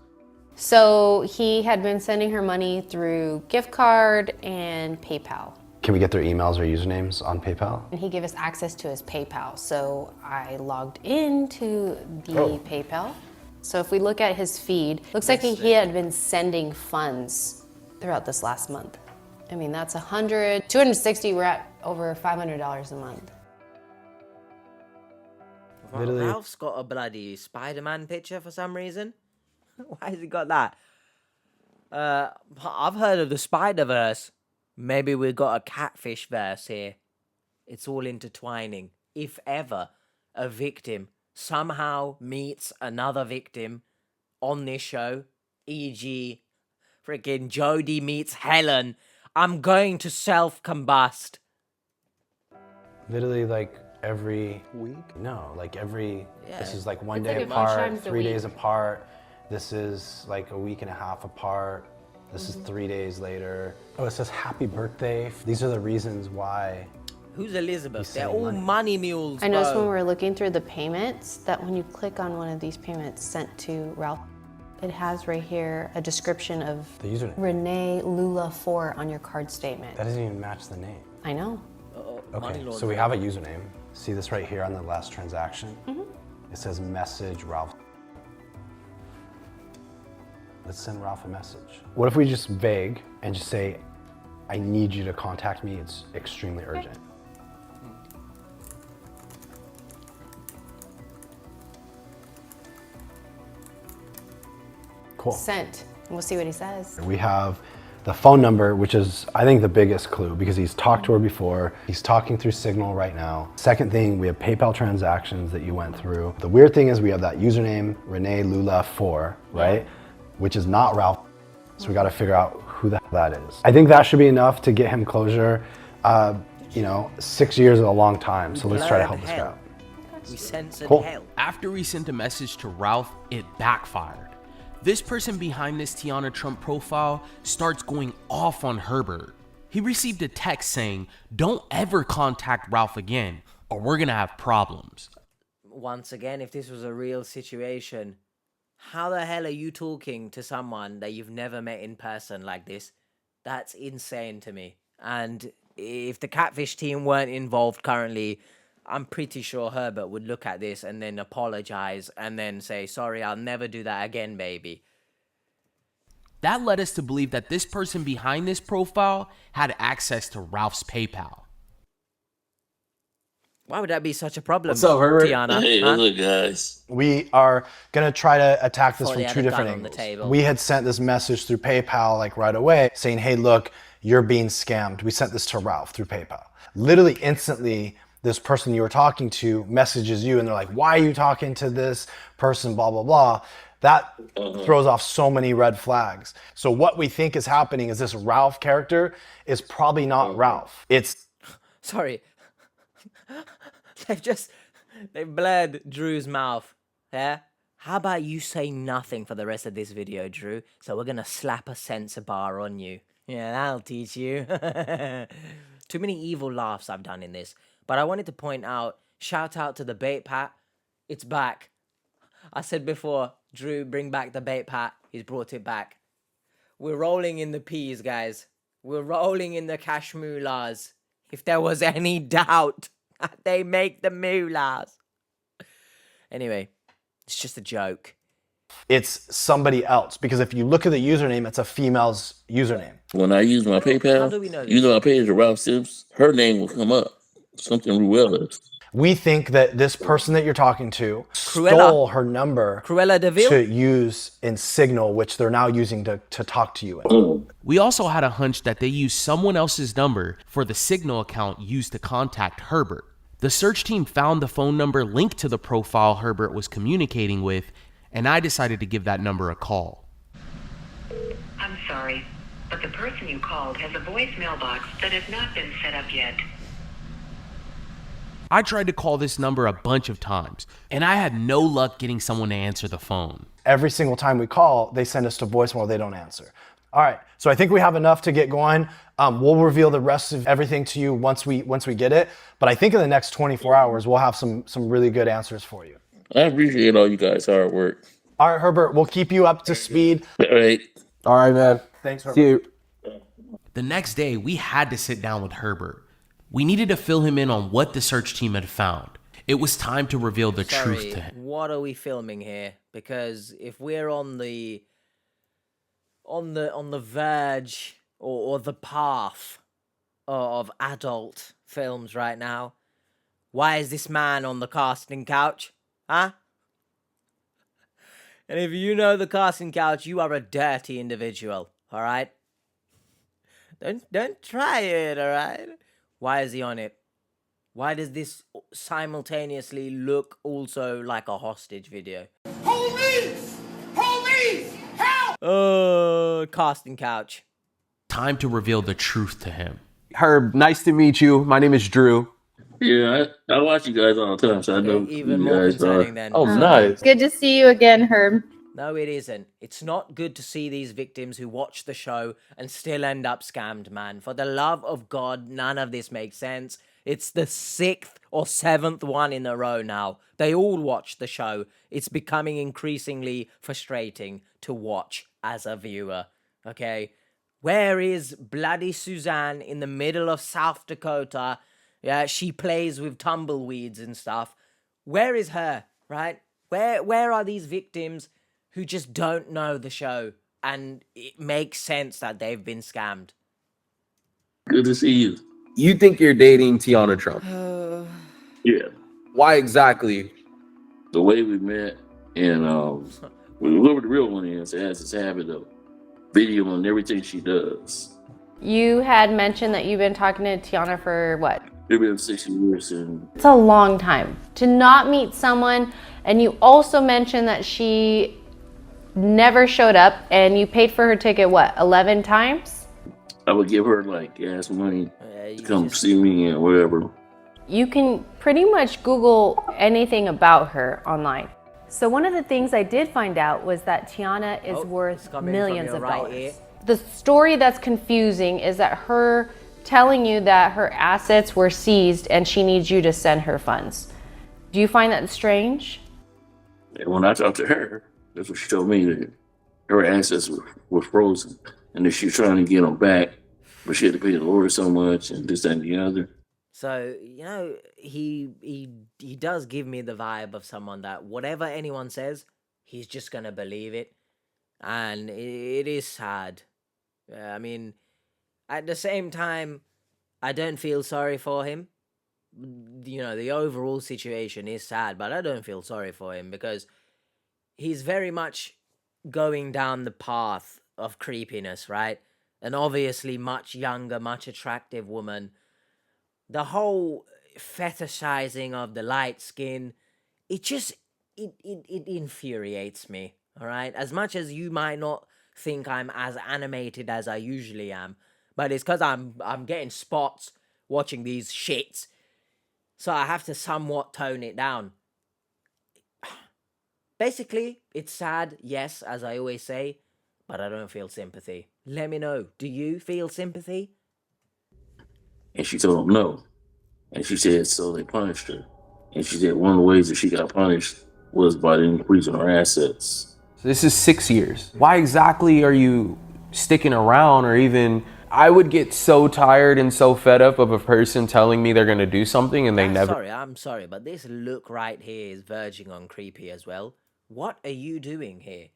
Speaker 9: So he had been sending her money through gift card and PayPal.
Speaker 7: Can we get their emails or usernames on PayPal?
Speaker 9: And he gave us access to his PayPal. So I logged into the PayPal. So if we look at his feed, looks like he had been sending funds throughout this last month. I mean, that's 100, 260, we're at over $500 a month.
Speaker 1: Well,
Speaker 7: Literally.
Speaker 1: Ralph's got a bloody Spider-Man picture for some reason. Why has he got that? I've heard of the Spider-Verse. Maybe we got a catfish verse here. It's all intertwining. If ever a victim somehow meets another victim on this show, e.g. freaking Jody meets Helen, I'm going to self-combust.
Speaker 7: Literally like every week? No, like every, this is like one
Speaker 9: It's
Speaker 7: day
Speaker 9: like a few
Speaker 7: apart,
Speaker 9: times a
Speaker 7: 3 days
Speaker 9: week.
Speaker 7: apart. This is like a week and a half apart. This is 3 days later. Oh, it says happy birthday. These are the reasons why.
Speaker 1: Who's Elizabeth?
Speaker 7: He's
Speaker 1: They're
Speaker 7: sending
Speaker 1: all
Speaker 7: money.
Speaker 1: money mules,
Speaker 9: I noticed when
Speaker 1: bro.
Speaker 9: we were looking through the payments that when you click on one of these payments sent to Ralph, it has right here a description of
Speaker 7: The username.
Speaker 9: Renee Lula 4 on your card statement.
Speaker 7: That doesn't even match the name.
Speaker 9: I know.
Speaker 7: Okay, so we have a username. See this right here on the last transaction? It says message Ralph. Let's send Ralph a message. What if we just vague and just say, I need you to contact me, it's extremely urgent. Cool.
Speaker 9: Sent. We'll see what he says.
Speaker 7: We have the phone number, which is, I think, the biggest clue because he's talked to her before. He's talking through Signal right now. Second thing, we have PayPal transactions that you went through. The weird thing is we have that username, Renee Lula 4, right? Which is not Ralph. So we got to figure out who the hell that is. I think that should be enough to get him closure. You know, 6 years is a long time. So let's try to help this guy out.
Speaker 1: We censored
Speaker 7: Cool.
Speaker 1: hell.
Speaker 2: After we sent a message to Ralph, it backfired. This person behind this Teanna Trump profile starts going off on Herbert. He received a text saying, "Don't ever contact Ralph again, or we're gonna have problems."
Speaker 1: Once again, if this was a real situation, how the hell are you talking to someone that you've never met in person like this? That's insane to me. And if the catfish team weren't involved currently, I'm pretty sure Herbert would look at this and then apologize and then say, sorry, I'll never do that again, baby.
Speaker 2: That led us to believe that this person behind this profile had access to Ralph's PayPal.
Speaker 1: Why would that be such a problem,
Speaker 8: What's up, Herbert?
Speaker 1: Tiana?
Speaker 3: Hey,
Speaker 1: Huh?
Speaker 3: look, guys.
Speaker 7: We are gonna try to attack this
Speaker 1: Thought
Speaker 7: from
Speaker 1: he had
Speaker 7: two
Speaker 1: a gun
Speaker 7: different
Speaker 1: on the
Speaker 7: angles.
Speaker 1: table.
Speaker 7: We had sent this message through PayPal like right away saying, hey, look, you're being scammed. We sent this to Ralph through PayPal. Literally instantly, this person you were talking to messages you and they're like, why are you talking to this person, blah, blah, blah. That throws off so many red flags. So what we think is happening is this Ralph character is probably not Ralph. It's
Speaker 1: Sorry. They've blurred Drew's mouth. Yeah? How about you say nothing for the rest of this video, Drew? So we're gonna slap a censor bar on you. Yeah, that'll teach you. Too many evil laughs I've done in this. But I wanted to point out, shout out to the bait pat. It's back. I said before, Drew, bring back the bait pat. He's brought it back. We're rolling in the peas, guys. We're rolling in the cash moolahs. If there was any doubt that they make the moolahs. Anyway, it's just a joke.
Speaker 7: it's somebody else because if you look at the username, it's a female's username.
Speaker 3: When I use my PayPal,
Speaker 1: How do we know this?
Speaker 3: using my page to Ralph Sims, her name will come up. Something Ruella's.
Speaker 7: We think that this person that you're talking to
Speaker 1: Cruella.
Speaker 7: stole her number
Speaker 1: Cruella de Vil?
Speaker 7: to use in Signal, which they're now using to talk to you in.
Speaker 2: We also had a hunch that they used someone else's number for the Signal account used to contact Herbert. The search team found the phone number linked to the profile Herbert was communicating with, and I decided to give that number a call.
Speaker 11: I'm sorry, but the person you called has a voicemail box that has not been set up yet.
Speaker 2: I tried to call this number a bunch of times, and I had no luck getting someone to answer the phone.
Speaker 7: Every single time we call, they send us to voicemail, they don't answer. All right, so I think we have enough to get going. We'll reveal the rest of everything to you once we get it. But I think in the next 24 hours, we'll have some really good answers for you.
Speaker 3: I appreciate all you guys' hard work.
Speaker 7: All right, Herbert, we'll keep you up to speed.
Speaker 3: All right.
Speaker 8: All right, man.
Speaker 7: Thanks, Herbert.
Speaker 8: See you.
Speaker 2: The next day, we had to sit down with Herbert. We needed to fill him in on what the search team had found. It was time to reveal the truth to him.
Speaker 1: What are we filming here? Because if we're on the verge or the path of adult films right now, why is this man on the casting couch? Huh? And if you know the casting couch, you are a dirty individual, all right? Don't try it, all right? Why is he on it? Why does this simultaneously look also like a hostage video? Police! Police! Help! Casting couch.
Speaker 2: Time to reveal the truth to him.
Speaker 8: Herb, nice to meet you. My name is Drew.
Speaker 3: Yeah, I watch you guys all the time, so I know
Speaker 1: Even
Speaker 3: who
Speaker 1: more
Speaker 3: you guys
Speaker 1: concerning
Speaker 3: are.
Speaker 1: then.
Speaker 8: Oh, nice.
Speaker 5: Good to see you again, Herb.
Speaker 1: No, it isn't. It's not good to see these victims who watch the show and still end up scammed, man. For the love of God, none of this makes sense. It's the 6th or 7th one in a row now. They all watch the show. It's becoming increasingly frustrating to watch as a viewer, okay? Where is bloody Suzanne in the middle of South Dakota? Yeah, she plays with tumbleweeds and stuff. Where is her, right? Where are these victims who just don't know the show and it makes sense that they've been scammed?
Speaker 3: Good to see you.
Speaker 8: You think you're dating Teanna Trump?
Speaker 3: Yeah.
Speaker 8: Why exactly?
Speaker 3: The way we met and whoever the real one is has this habit of videoing everything she does.
Speaker 9: You had mentioned that you've been talking to Teanna for what?
Speaker 3: It's been 6 years and
Speaker 9: It's a long time to not meet someone. And you also mentioned that she never showed up and you paid for her ticket, what, 11 times?
Speaker 3: I would give her like gas money to come see me and whatever.
Speaker 9: You can pretty much Google anything about her online. So one of the things I did find out was that Teanna is worth millions of dollars. The story that's confusing is that her telling you that her assets were seized and she needs you to send her funds. Do you find that strange?
Speaker 3: And when I talked to her, that's what she told me, that her assets were frozen and that she was trying to get them back, but she had to pay the lawyer so much and this, that, and the other.
Speaker 1: So, you know, he does give me the vibe of someone that whatever anyone says, he's just going to believe it. And it is sad. I mean, at the same time, I don't feel sorry for him. You know, the overall situation is sad, but I don't feel sorry for him because he's very much going down the path of creepiness, right? An obviously much younger, much attractive woman. The whole fetishizing of the light skin, it infuriates me, all right? As much as you might not think I'm as animated as I usually am, but it's because I'm getting spots watching these shits, so I have to somewhat tone it down. Basically, it's sad, yes, as I always say, but I don't feel sympathy. Let me know, do you feel sympathy?
Speaker 3: And she told him no. And she said, so they punished her. And she said one of the ways that she got punished was by increasing her assets.
Speaker 8: So this is 6 years. Why exactly are you sticking around? Or even, I would get so tired and so fed up of a person telling me they're going to do something and they never.
Speaker 1: I'm sorry, but this look right here is verging on creepy as well. What are you doing here?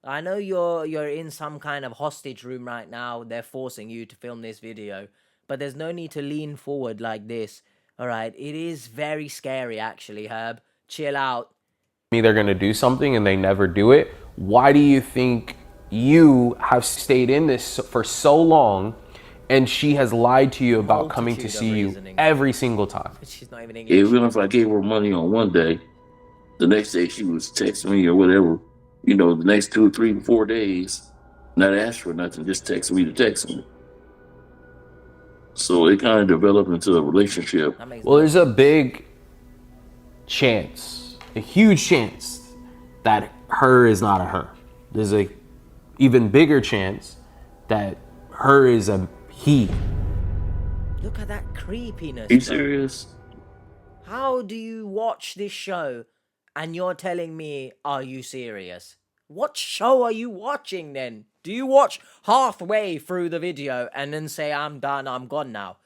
Speaker 1: I know you're in some kind of hostage room right now. They're forcing you to film this video, but there's no need to lean forward like this. All right, it is very scary actually, Herb. Chill out.
Speaker 8: They're going to do something and they never do it. Why do you think you have stayed in this for so long and she has lied to you about coming to see you every single time?
Speaker 1: She's not even English.
Speaker 3: Even if I gave her money on one day, the next day she was texting me or whatever, you know, the next 2, 3, 4 days, not ask for nothing, just text me to text me. So it kind of developed into a relationship.
Speaker 8: Well, there's a big chance, a huge chance that her is not a her. There's a even bigger chance that her is a he.
Speaker 1: Look at that creepiness.
Speaker 3: Are you
Speaker 1: bro.
Speaker 3: serious?
Speaker 1: How do you watch this show and you're telling me, are you serious? What show are you watching then? Do you watch halfway through the video and then say, I'm done, I'm gone now?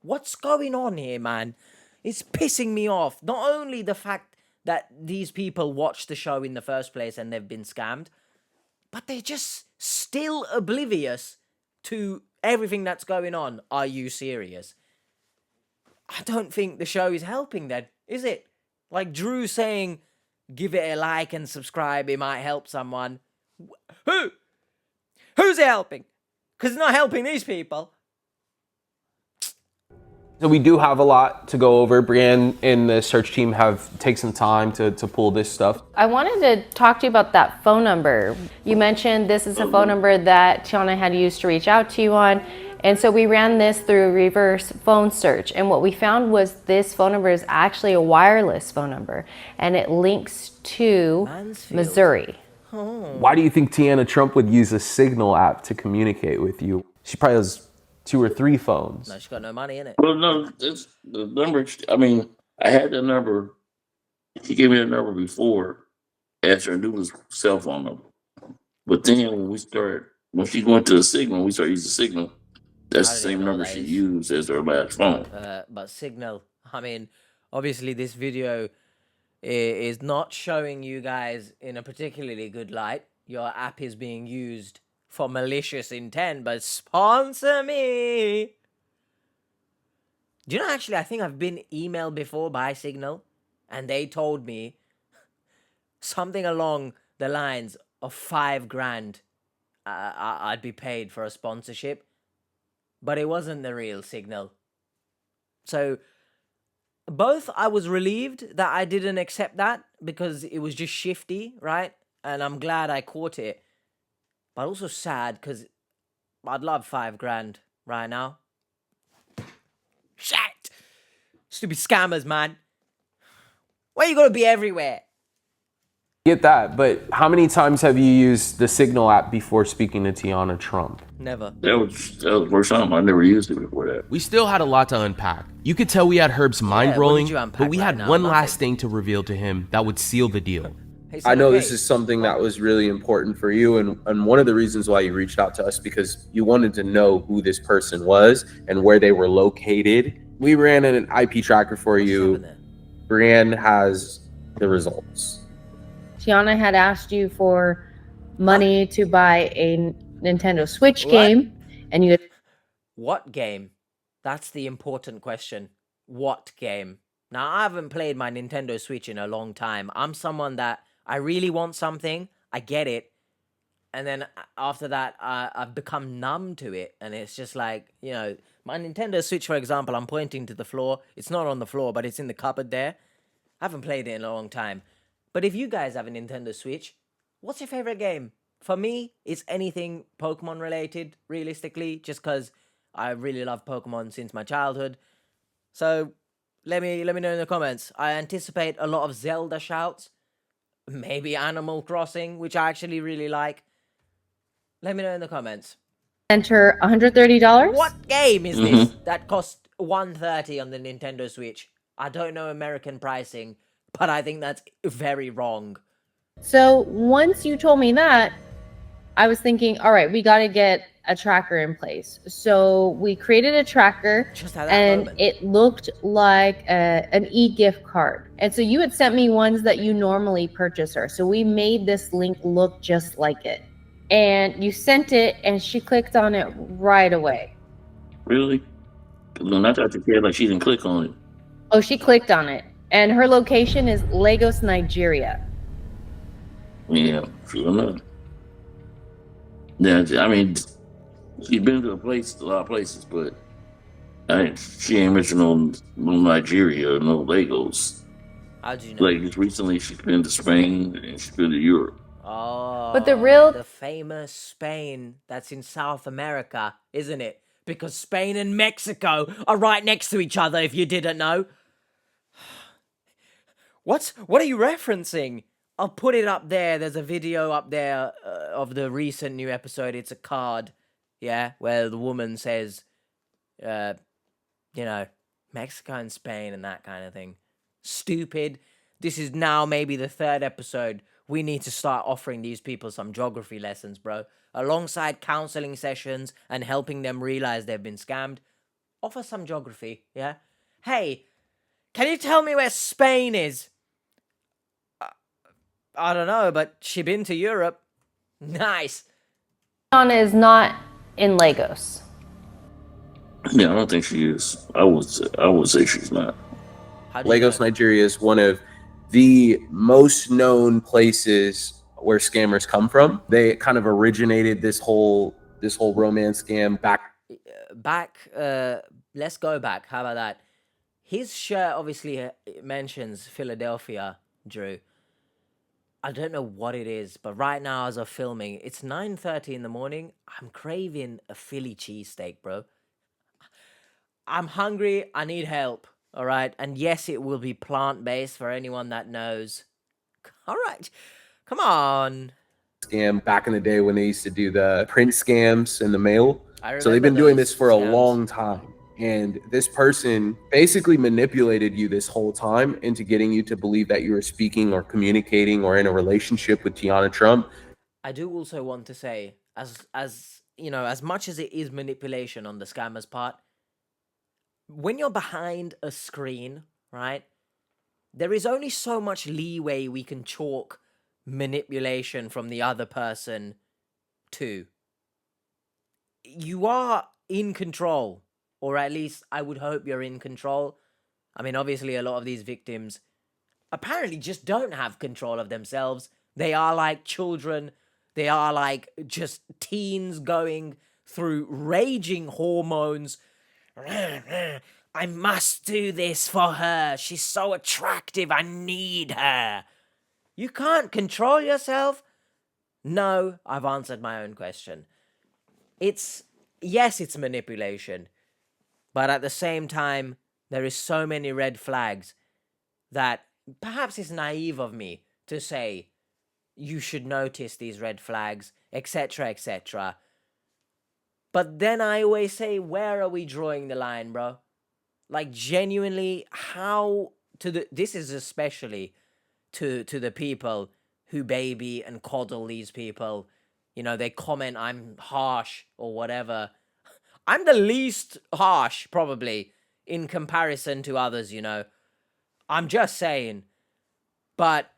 Speaker 1: What's going on here, man? It's pissing me off. Not only the fact that these people watched the show in the first place and they've been scammed, but they're just still oblivious to everything that's going on. Are you serious? I don't think the show is helping then, is it? Like Drew saying, give it a like and subscribe, it might help someone. Who? Who's it helping? Because it's not helping these people.
Speaker 8: So we do have a lot to go over. Brienne and the search team have taken some time to pull this stuff.
Speaker 9: I wanted to talk to you about that phone number. You mentioned this is a phone number that Teanna had used to reach out to you on. And so we ran this through a reverse phone search. And what we found was this phone number is actually a wireless phone number. And it links to
Speaker 1: Mansfield.
Speaker 9: Missouri.
Speaker 8: Why do you think Teanna Trump would use a Signal app to communicate with you? She probably has 2 or 3 phones.
Speaker 1: No, she's got no money in it.
Speaker 3: Well, no, it's the number. I mean, I had the number. She gave me the number before as her new cell phone number. But then when she went to the Signal, we started using Signal. That's the same number she used as her last phone.
Speaker 1: But Signal, I mean, obviously this video is not showing you guys in a particularly good light. Your app is being used for malicious intent, but sponsor me. Do you know, actually, I think I've been emailed before by Signal, and they told me something along the lines of $5,000 I'd be paid for a sponsorship, but it wasn't the real Signal. So both, I was relieved that I didn't accept that because it was just shifty, right? And I'm glad I caught it. But also sad because I'd love $5,000 right now. Shit! Stupid scammers, man. Why you gotta be everywhere?
Speaker 8: Get that, but how many times have you used the Signal app before speaking to Teanna Trump?
Speaker 1: Never.
Speaker 3: That was the first time. I never used it before that.
Speaker 2: We still had a lot to unpack. You could tell we had Herb's mind
Speaker 1: what
Speaker 2: rolling,
Speaker 1: did you unpack
Speaker 2: but we
Speaker 1: right
Speaker 2: had
Speaker 1: now?
Speaker 2: one
Speaker 1: Nothing.
Speaker 2: last thing to reveal to him that would seal the deal.
Speaker 1: Hey,
Speaker 8: I know
Speaker 1: okay.
Speaker 8: this is something that was really important for you, and one of the reasons why you reached out to us because you wanted to know who this person was and where they were located. We ran an IP tracker for you. Brienne has the results.
Speaker 9: Teanna had asked you for money to buy a Nintendo Switch
Speaker 1: What?
Speaker 9: game, and you had
Speaker 1: What game? That's the important question. What game? Now, I haven't played my Nintendo Switch in a long time. I'm someone that I really want something, I get it, and then after that, I've become numb to it, and it's just like, you know, my Nintendo Switch, for example, I'm pointing to the floor. It's not on the floor, but it's in the cupboard there. I haven't played it in a long time. But if you guys have a Nintendo Switch, what's your favorite game? For me, it's anything Pokemon related, realistically, just because I really love Pokemon since my childhood. So let me know in the comments. I anticipate a lot of Zelda shouts, maybe Animal Crossing, which I actually really like. Let me know in the comments.
Speaker 9: enter $130.
Speaker 1: What game is this that costs $130 on the Nintendo Switch? I don't know American pricing, but I think that's very wrong.
Speaker 9: So once you told me that, I was thinking, all right, we got to get a tracker in place. So we created a tracker,
Speaker 1: Just at that
Speaker 9: and
Speaker 1: moment.
Speaker 9: it looked like an e-gift card. And so you had sent me ones that you normally purchase her. So we made this link look just like it. And you sent it, and she clicked on it right away.
Speaker 3: Really? When I thought the kid, like, she didn't click on it.
Speaker 9: Oh, she clicked on it. And her location is Lagos, Nigeria.
Speaker 3: Yeah, sure enough. Yeah, I mean, she's been to a lot of places, but she ain't mentioned no Nigeria or no Lagos.
Speaker 1: How do you know?
Speaker 3: Like, just recently, she's been to Spain and she's been to Europe.
Speaker 1: Oh,
Speaker 9: But the
Speaker 1: famous Spain that's in South America, isn't it? Because Spain and Mexico are right next to each other, if you didn't know. What are you referencing? I'll put it up there. There's a video up there of the recent new episode. It's a card, yeah, where the woman says, you know, Mexico and Spain and that kind of thing. Stupid. This is now maybe the 3rd episode. We need to start offering these people some geography lessons, bro. Alongside counseling sessions and helping them realize they've been scammed, offer some geography, yeah? Hey, can you tell me where Spain is? I don't know, but she been to Europe. Nice.
Speaker 9: Teanna is not in Lagos.
Speaker 3: Yeah, I don't think she is. I would say she's not.
Speaker 2: Lagos, Nigeria is one of the most known places where scammers come from. They kind of originated this whole romance scam back.
Speaker 1: Let's go back. How about that? His shirt obviously mentions Philadelphia, Drew. I don't know what it is, but right now as I'm filming, it's 9:30 in the morning. I'm craving a Philly cheesesteak, bro. I'm hungry. I need help. All right. And yes, it will be plant-based for anyone that knows. All right. Come on.
Speaker 2: Scam back in the day when they used to do the print scams in the mail. So they've been doing this for a long time. And this person basically manipulated you this whole time into getting you to believe that you were speaking or communicating or in a relationship with Teanna Trump.
Speaker 1: I do also want to say, as you know, as much as it is manipulation on the scammer's part, when you're behind a screen, right, there is only so much leeway we can chalk manipulation from the other person to. You are in control. Or at least I would hope you're in control. I mean, obviously, a lot of these victims apparently just don't have control of themselves. They are like children. They are like just teens going through raging hormones. I must do this for her. She's so attractive. I need her. You can't control yourself? No, I've answered my own question. Yes, it's manipulation. But at the same time, there is so many red flags that perhaps it's naive of me to say you should notice these red flags, etc., etc. But then I always say, where are we drawing the line, bro? Like, genuinely, this is especially to the people who baby and coddle these people. You know, they comment I'm harsh or whatever. I'm the least harsh, probably, in comparison to others, you know. I'm just saying. But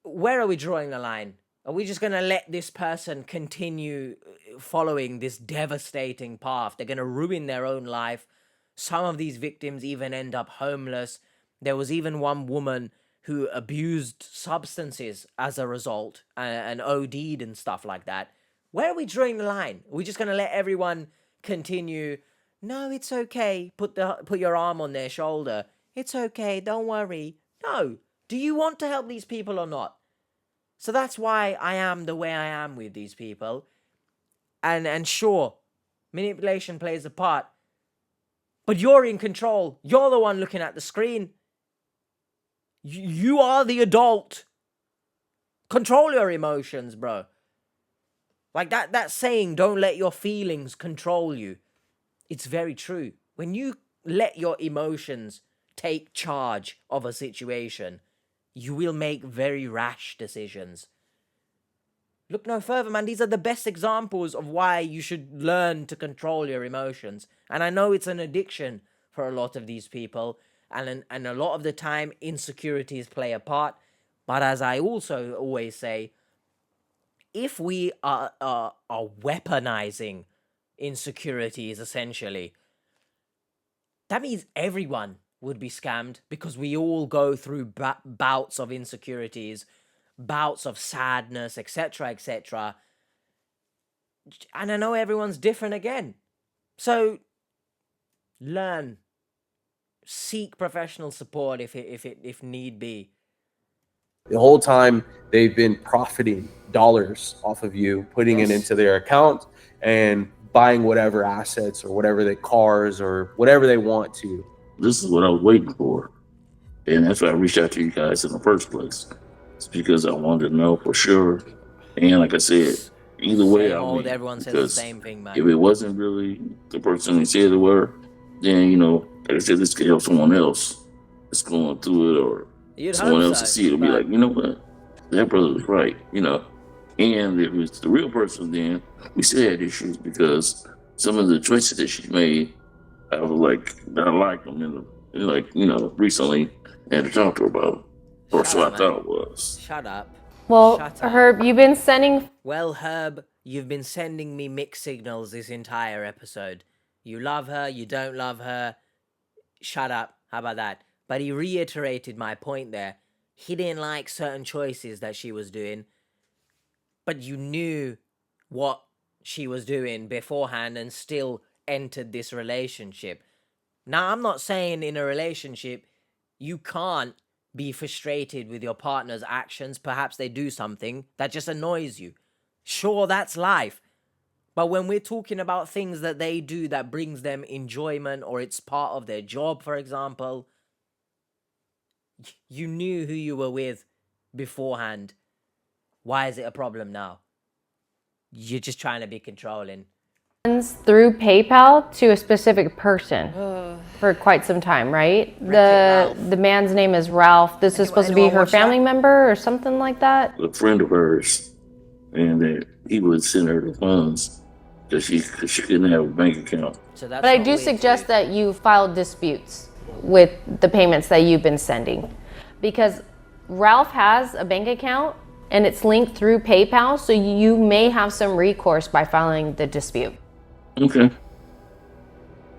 Speaker 1: where are we drawing the line? Are we just going to let this person continue following this devastating path? They're going to ruin their own life. Some of these victims even end up homeless. There was even one woman who abused substances as a result and OD'd and stuff like that. Where are we drawing the line? Are we just going to let everyone continue? No, it's okay. Put your arm on their shoulder. It's okay. Don't worry. No. Do you want to help these people or not? So that's why I am the way I am with these people. And sure, manipulation plays a part. But you're in control. You're the one looking at the screen. You are the adult. Control your emotions, bro. Like that saying, don't let your feelings control you. It's very true. When you let your emotions take charge of a situation, you will make very rash decisions. Look no further, man. These are the best examples of why you should learn to control your emotions. And I know it's an addiction for a lot of these people. And a lot of the time, insecurities play a part. But as I also always say, if we are weaponizing insecurities, essentially, that means everyone would be scammed because we all go through bouts of insecurities, bouts of sadness, etc., etc. And I know everyone's different again. So learn, seek professional support if need be.
Speaker 2: The whole time they've been profiting dollars off of you, putting it into their account and buying whatever assets or whatever they cars or whatever they want to.
Speaker 3: This is what I was waiting for. And that's why I reached out to you guys in the first place. It's because I wanted to know for sure. And like I said, either way,
Speaker 1: everyone says the same thing, man.
Speaker 3: If it wasn't really the person who said it were, then, you know, like I said, this could help someone else that's going through it, or
Speaker 1: You'd
Speaker 3: someone
Speaker 1: hope
Speaker 3: else
Speaker 1: so,
Speaker 3: to see it will be
Speaker 1: but-
Speaker 3: like, you know what, that brother was right, you know. And if it's the real person, then we still had issues because some of the choices that she made, I was like, I like them, and like, you know, recently I had to talk to her about, or
Speaker 1: Shut
Speaker 3: so
Speaker 1: up,
Speaker 3: I thought
Speaker 1: man.
Speaker 3: it was.
Speaker 1: Shut up.
Speaker 9: Well,
Speaker 1: Shut up.
Speaker 9: Herb, you've been sending.
Speaker 1: Well, Herb, you've been sending me mixed signals this entire episode. You love her, you don't love her. Shut up. How about that? But he reiterated my point there. He didn't like certain choices that she was doing, but you knew what she was doing beforehand and still entered this relationship. Now, I'm not saying in a relationship you can't be frustrated with your partner's actions. Perhaps they do something that just annoys you. Sure, that's life. But when we're talking about things that they do that brings them enjoyment, or it's part of their job, for example, you knew who you were with beforehand. Why is it a problem now? You're just trying to be controlling.
Speaker 9: Through PayPal to a specific person for quite some time, right? The man's name is Ralph. This is supposed to be
Speaker 1: anyone
Speaker 9: her
Speaker 1: watch that?
Speaker 9: family member or something like that.
Speaker 3: A friend of hers, and he would send her the funds because she couldn't have a bank account.
Speaker 1: So that's
Speaker 9: But I
Speaker 1: not
Speaker 9: do
Speaker 1: weird,
Speaker 9: suggest that you file disputes with the payments that you've been sending, because Ralph has a bank account and it's linked through PayPal, so you may have some recourse by filing the dispute.
Speaker 3: Okay.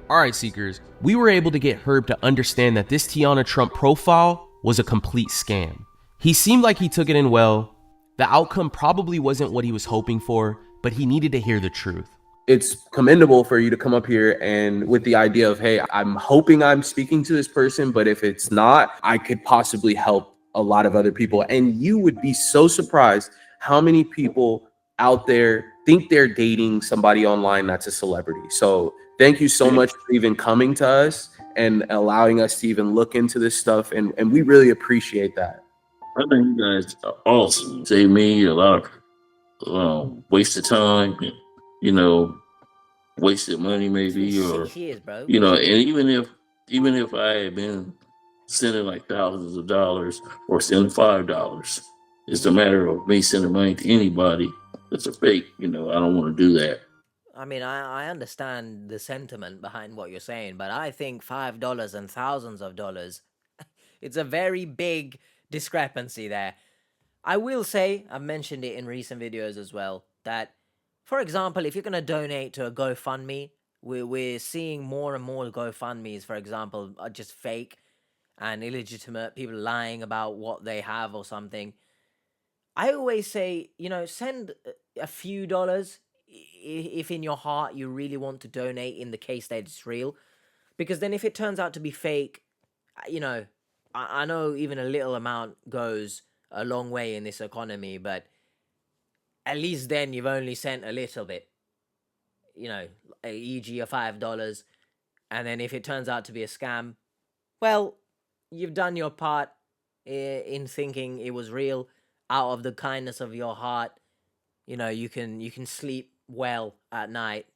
Speaker 2: All right, Seekers, we were able to get Herb to understand that this Teanna Trump profile was a complete scam. He seemed like he took it in well. The outcome probably wasn't what he was hoping for, but he needed to hear the truth. It's commendable for you to come up here and with the idea of, hey, I'm hoping I'm speaking to this person, but if it's not, I could possibly help a lot of other people. And you would be so surprised how many people out there think they're dating somebody online that's a celebrity. So thank you so much for even coming to us and allowing us to even look into this stuff. And we really appreciate that.
Speaker 3: I think you guys are awesome. Save me a lot of wasted time, and, you know, wasted money maybe, or
Speaker 1: 6 years, bro.
Speaker 3: you know, and even if I had been sending like thousands of dollars or sending $5, it's a matter of me sending money to anybody that's a fake. You know, I don't want to do that.
Speaker 1: I mean, I understand the sentiment behind what you're saying, but I think $5 and thousands of dollars, it's a very big discrepancy there. I will say, I've mentioned it in recent videos as well, that, for example, if you're going to donate to a GoFundMe, we're seeing more and more GoFundMes, for example, are just fake and illegitimate, people lying about what they have or something. I always say, you know, send a few dollars if in your heart you really want to donate in the case that it's real. Because then if it turns out to be fake, you know, I know even a little amount goes a long way in this economy, but at least then you've only sent a little bit. You know, e.g. a $5. And then if it turns out to be a scam, well, you've done your part in thinking it was real. Out of the kindness of your heart, you know, you can sleep well at night,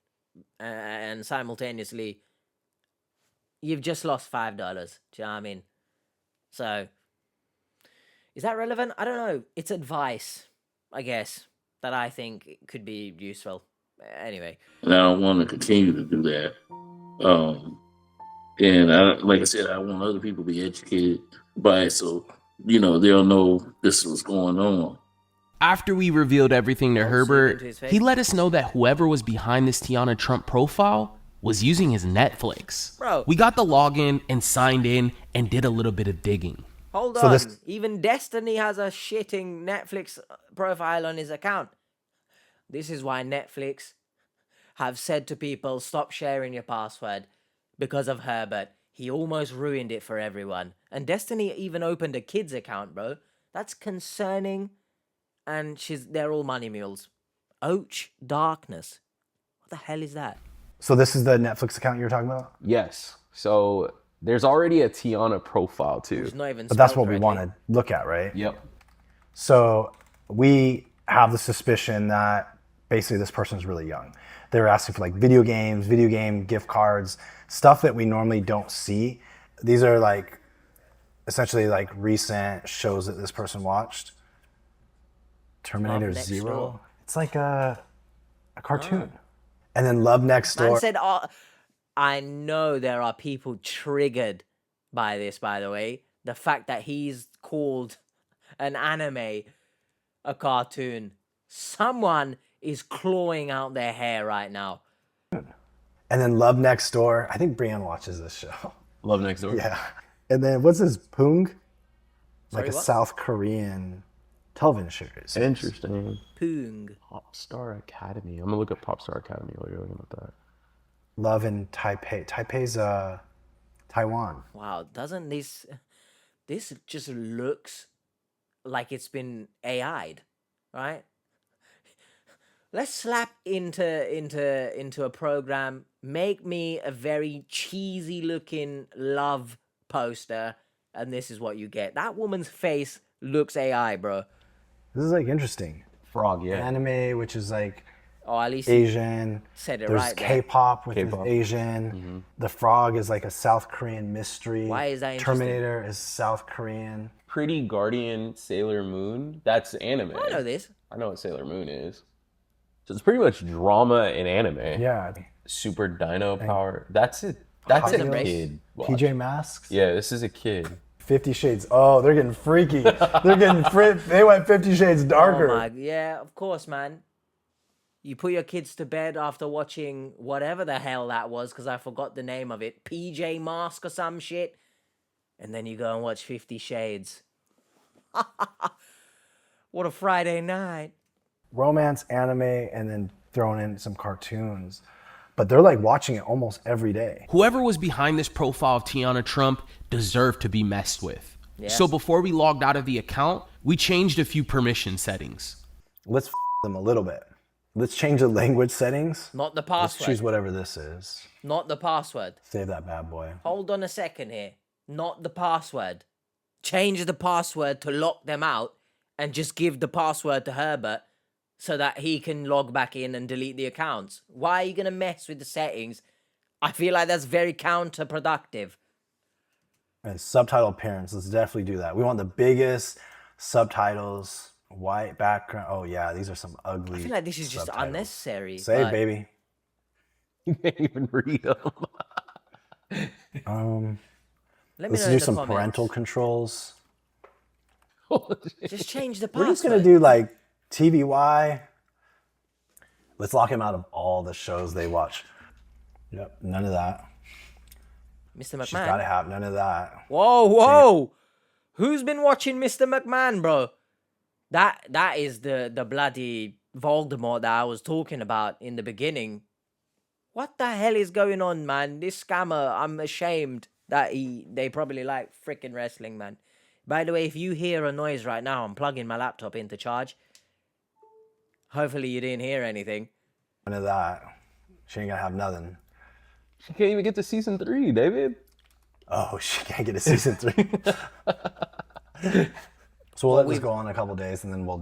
Speaker 1: and simultaneously you've just lost $5. Do you know what I mean? So is that relevant? I don't know. It's advice, I guess, that I think could be useful. Anyway,
Speaker 3: And I don't want to continue to do that. And like I said, I want other people to be educated by it, so you know they'll know this is what's going on.
Speaker 2: After we revealed everything to Herbert,
Speaker 1: into his face?
Speaker 2: he let us know that whoever was behind this Teanna Trump profile was using his Netflix.
Speaker 1: Bro.
Speaker 2: We got the login and signed in and did a little bit of digging.
Speaker 1: hold
Speaker 7: So
Speaker 1: on.
Speaker 7: this-
Speaker 1: Even Destiny has a shitting Netflix profile on his account. This is why Netflix have said to people, stop sharing your password because of Herbert. He almost ruined it for everyone. And Destiny even opened a kid's account, bro. That's concerning. And they're all money mules. Ouch, darkness. What the hell is that?
Speaker 7: So this is the Netflix account you were talking about?
Speaker 8: Yes. So there's already a Teanna profile too.
Speaker 1: It's not even
Speaker 7: But that's
Speaker 1: spelled
Speaker 7: what we
Speaker 1: correctly.
Speaker 7: want to look at, right?
Speaker 8: Yep.
Speaker 7: So we have the suspicion that basically this person's really young. They were asking for like video games, video game gift cards, stuff that we normally don't see. These are like essentially like recent shows that this person watched. Terminator Zero. It's like a cartoon. And then Love Next Door.
Speaker 1: Man said, I know there are people triggered by this, by the way. The fact that he's called an anime a cartoon. Someone is clawing out their hair right now.
Speaker 7: And then Love Next Door. I think Brienne watches this show.
Speaker 8: Love Next Door?
Speaker 7: Yeah. And then what's this, Poong?
Speaker 1: Sorry,
Speaker 7: like a
Speaker 1: what?
Speaker 7: South Korean television series.
Speaker 8: Interesting.
Speaker 1: Poong.
Speaker 8: Popstar Academy. I'm gonna look up Popstar Academy while you're looking at that.
Speaker 7: Love in Taipei. Taipei's Taiwan.
Speaker 1: Wow, doesn't this just looks like it's been AI'd, right? Let's slap into a program, make me a very cheesy looking love poster, and this is what you get. That woman's face looks AI, bro.
Speaker 7: This is like interesting.
Speaker 8: Frog, yeah.
Speaker 7: Anime, which is like
Speaker 1: at least
Speaker 7: Asian.
Speaker 1: said it
Speaker 7: There's
Speaker 1: right there.
Speaker 7: K-pop, which
Speaker 8: K-pop.
Speaker 7: is Asian. The Frog is like a South Korean mystery.
Speaker 1: Why is that interesting?
Speaker 7: Terminator is South Korean.
Speaker 8: Pretty Guardian Sailor Moon. That's anime.
Speaker 1: I know this.
Speaker 8: I know what Sailor Moon is. So it's pretty much drama and anime.
Speaker 7: Yeah.
Speaker 8: Super Dino Power. That's it. That's
Speaker 7: Hot
Speaker 8: a
Speaker 7: Wheels.
Speaker 8: kid.
Speaker 7: PJ Masks.
Speaker 8: Yeah, this is a kid.
Speaker 7: 50 Shades. Oh, they're getting freaky. They're getting they went 50 Shades darker.
Speaker 1: Oh my, yeah, of course, man. You put your kids to bed after watching whatever the hell that was, because I forgot the name of it, PJ Mask or some shit, and then you go and watch 50 Shades. What a Friday night.
Speaker 7: Romance, anime, and then throwing in some cartoons. But they're like watching it almost every day.
Speaker 2: Whoever was behind this profile of Teanna Trump deserved to be messed with.
Speaker 1: Yes.
Speaker 2: So before we logged out of the account, we changed a few permission settings.
Speaker 7: Let's them a little bit. Let's change the language settings.
Speaker 1: Not the
Speaker 7: Let's
Speaker 1: password.
Speaker 7: choose whatever this is.
Speaker 1: Not the password.
Speaker 7: Save that bad boy.
Speaker 1: Hold on a second here. Not the password. Change the password to lock them out and just give the password to Herbert so that he can log back in and delete the accounts. Why are you going to mess with the settings? I feel like that's very counterproductive.
Speaker 7: And subtitle appearance. Let's definitely do that. We want the biggest subtitles, white background. Oh yeah, these are some ugly.
Speaker 1: I feel like this is just
Speaker 7: subtitles.
Speaker 1: unnecessary.
Speaker 7: Save,
Speaker 1: but-
Speaker 7: baby.
Speaker 8: You can't even read them.
Speaker 1: Let me
Speaker 7: Let's
Speaker 1: know
Speaker 7: do
Speaker 1: in the
Speaker 7: some
Speaker 1: comments.
Speaker 7: parental controls.
Speaker 1: Just change the password.
Speaker 7: We're just gonna do like TVY. Let's lock him out of all the shows they watch. Yep, none of that.
Speaker 1: Mr. McMahon.
Speaker 7: She's gotta have none of that.
Speaker 1: Whoa. Who's been watching Mr. McMahon, bro? That is the bloody Voldemort that I was talking about in the beginning. What the hell is going on, man? This scammer, I'm ashamed that they probably like freaking wrestling, man. By the way, if you hear a noise right now, I'm plugging my laptop into charge. Hopefully you didn't hear anything.
Speaker 7: None of that. She ain't gonna have nothing.
Speaker 8: She can't even get to season 3, David.
Speaker 7: Oh, she can't get to season 3. So we'll let this go on a couple days, and then we'll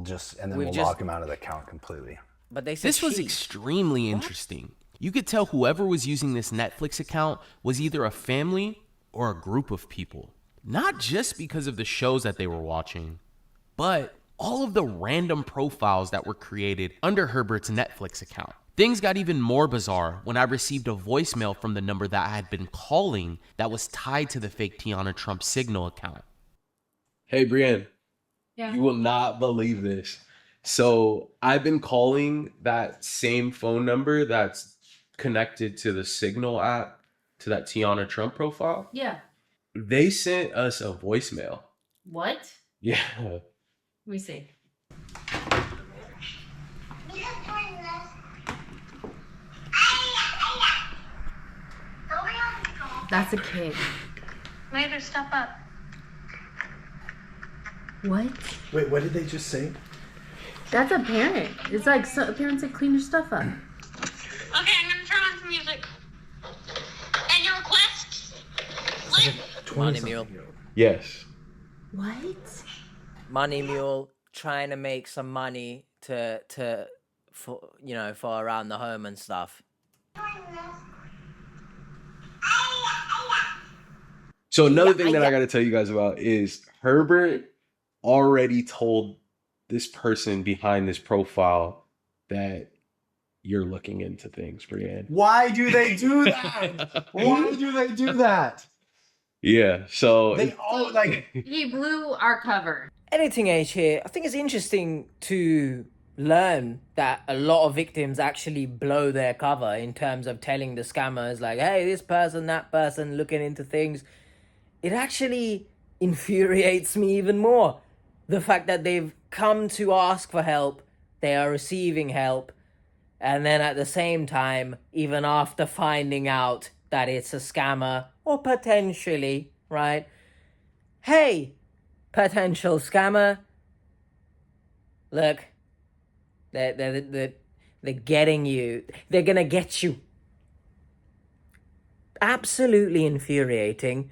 Speaker 7: lock him out of the account completely.
Speaker 1: But they said
Speaker 2: This was extremely interesting. You could tell whoever was using this Netflix account was either a family or a group of people. Not just because of the shows that they were watching, but all of the random profiles that were created under Herbert's Netflix account. Things got even more bizarre when I received a voicemail from the number that I had been calling that was tied to the fake Teanna Trump Signal account.
Speaker 8: Hey, Brienne.
Speaker 5: Yeah.
Speaker 8: You will not believe this. So I've been calling that same phone number that's connected to the Signal app, to that Teanna Trump profile.
Speaker 5: Yeah.
Speaker 8: They sent us a voicemail.
Speaker 5: What?
Speaker 8: Yeah.
Speaker 5: Let me see. That's a kid.
Speaker 4: Later, step up.
Speaker 5: What?
Speaker 7: Wait, what did they just say?
Speaker 5: That's a parent. It's like a parent said, clean your stuff up.
Speaker 4: Okay, I'm gonna turn on some music. And your request?
Speaker 1: Money Mule.
Speaker 8: Yes.
Speaker 5: What?
Speaker 1: Money Mule trying to make some money to for for around the home and stuff.
Speaker 2: So another thing that I got to tell you guys about is Herbert already told this person behind this profile that you're looking into things, Brienne.
Speaker 7: Why do they do that? Why do they do that?
Speaker 2: Yeah, so
Speaker 7: They all like
Speaker 5: He blew our cover.
Speaker 1: Editing age here. I think it's interesting to learn that a lot of victims actually blow their cover in terms of telling the scammers like, hey, this person, that person, looking into things. It actually infuriates me even more. The fact that they've come to ask for help, they are receiving help, and then at the same time, even after finding out that it's a scammer, or potentially, right? Hey, potential scammer, look, they're getting you. They're gonna get you. Absolutely infuriating,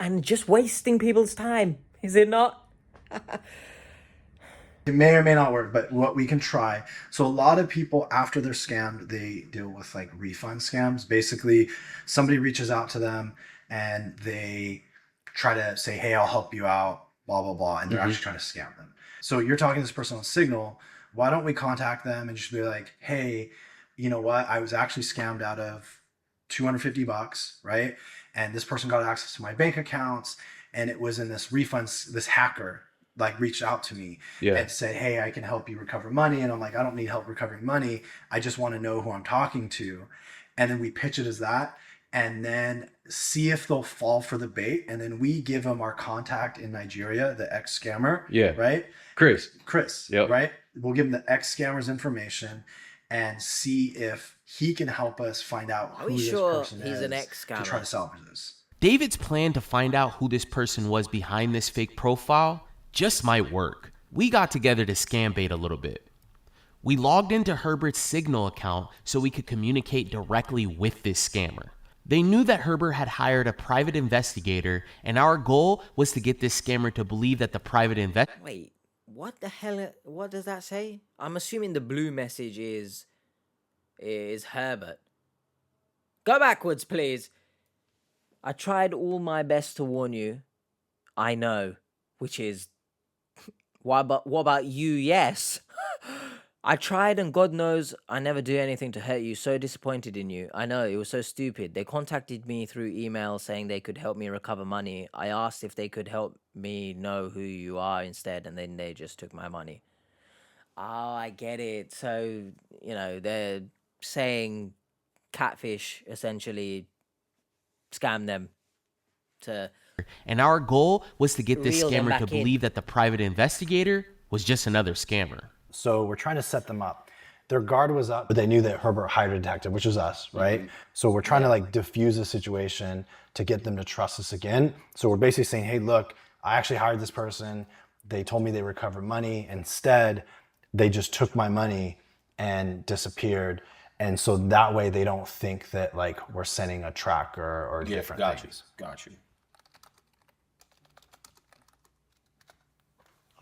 Speaker 1: and just wasting people's time, is it not?
Speaker 7: it may or may not work, but what we can try. So a lot of people after they're scammed, they deal with like refund scams. Basically, somebody reaches out to them and they try to say, hey, I'll help you out, blah, blah, blah. And they're actually trying to scam them. So you're talking to this person on Signal. Why don't we contact them and just be like, hey, you know what? I was actually scammed out of $250, right? And this person got access to my bank accounts, and it was in this refund, this hacker like reached out to me and said, hey, I can help you recover money. And I'm like, I don't need help recovering money. I just want to know who I'm talking to. And then we pitch it as that, and then see if they'll fall for the bait. And then we give them our contact in Nigeria, the ex-scammer, right? Chris, right? We'll give him the ex-scammer's information and see if he can help us find out who this person is
Speaker 1: an ex-scammer?
Speaker 7: To try to salvage this.
Speaker 2: David's plan to find out who this person was behind this fake profile just might work. We got together to scam bait a little bit. We logged into Herbert's Signal account so we could communicate directly with this scammer. They knew that Herbert had hired a private investigator, and our goal was to get this scammer to believe that the private investigator...
Speaker 1: Wait, what the hell? What does that say? I'm assuming the blue message is Herbert. Go backwards, please. I tried all my best to warn you. I know, which is... what about you? Yes. I tried, and God knows I never do anything to hurt you. So disappointed in you. I know, it was so stupid. They contacted me through email saying they could help me recover money. I asked if they could help me know who you are instead, and then they just took my money. Oh, I get it. So, they're saying Catfish essentially scammed them to...
Speaker 2: And our goal was to get this
Speaker 1: reel them
Speaker 2: scammer
Speaker 1: back
Speaker 2: to believe that the private investigator was just another scammer.
Speaker 7: So we're trying to set them up. Their guard was up, but they knew that Herbert hired a detective, which was us, right? So we're trying to like diffuse the situation to get them to trust us again. So we're basically saying, hey, look, I actually hired this person. They told me they recovered money. Instead, they just took my money and disappeared. And so that way they don't think that like we're sending a tracker or different things.
Speaker 2: Got you.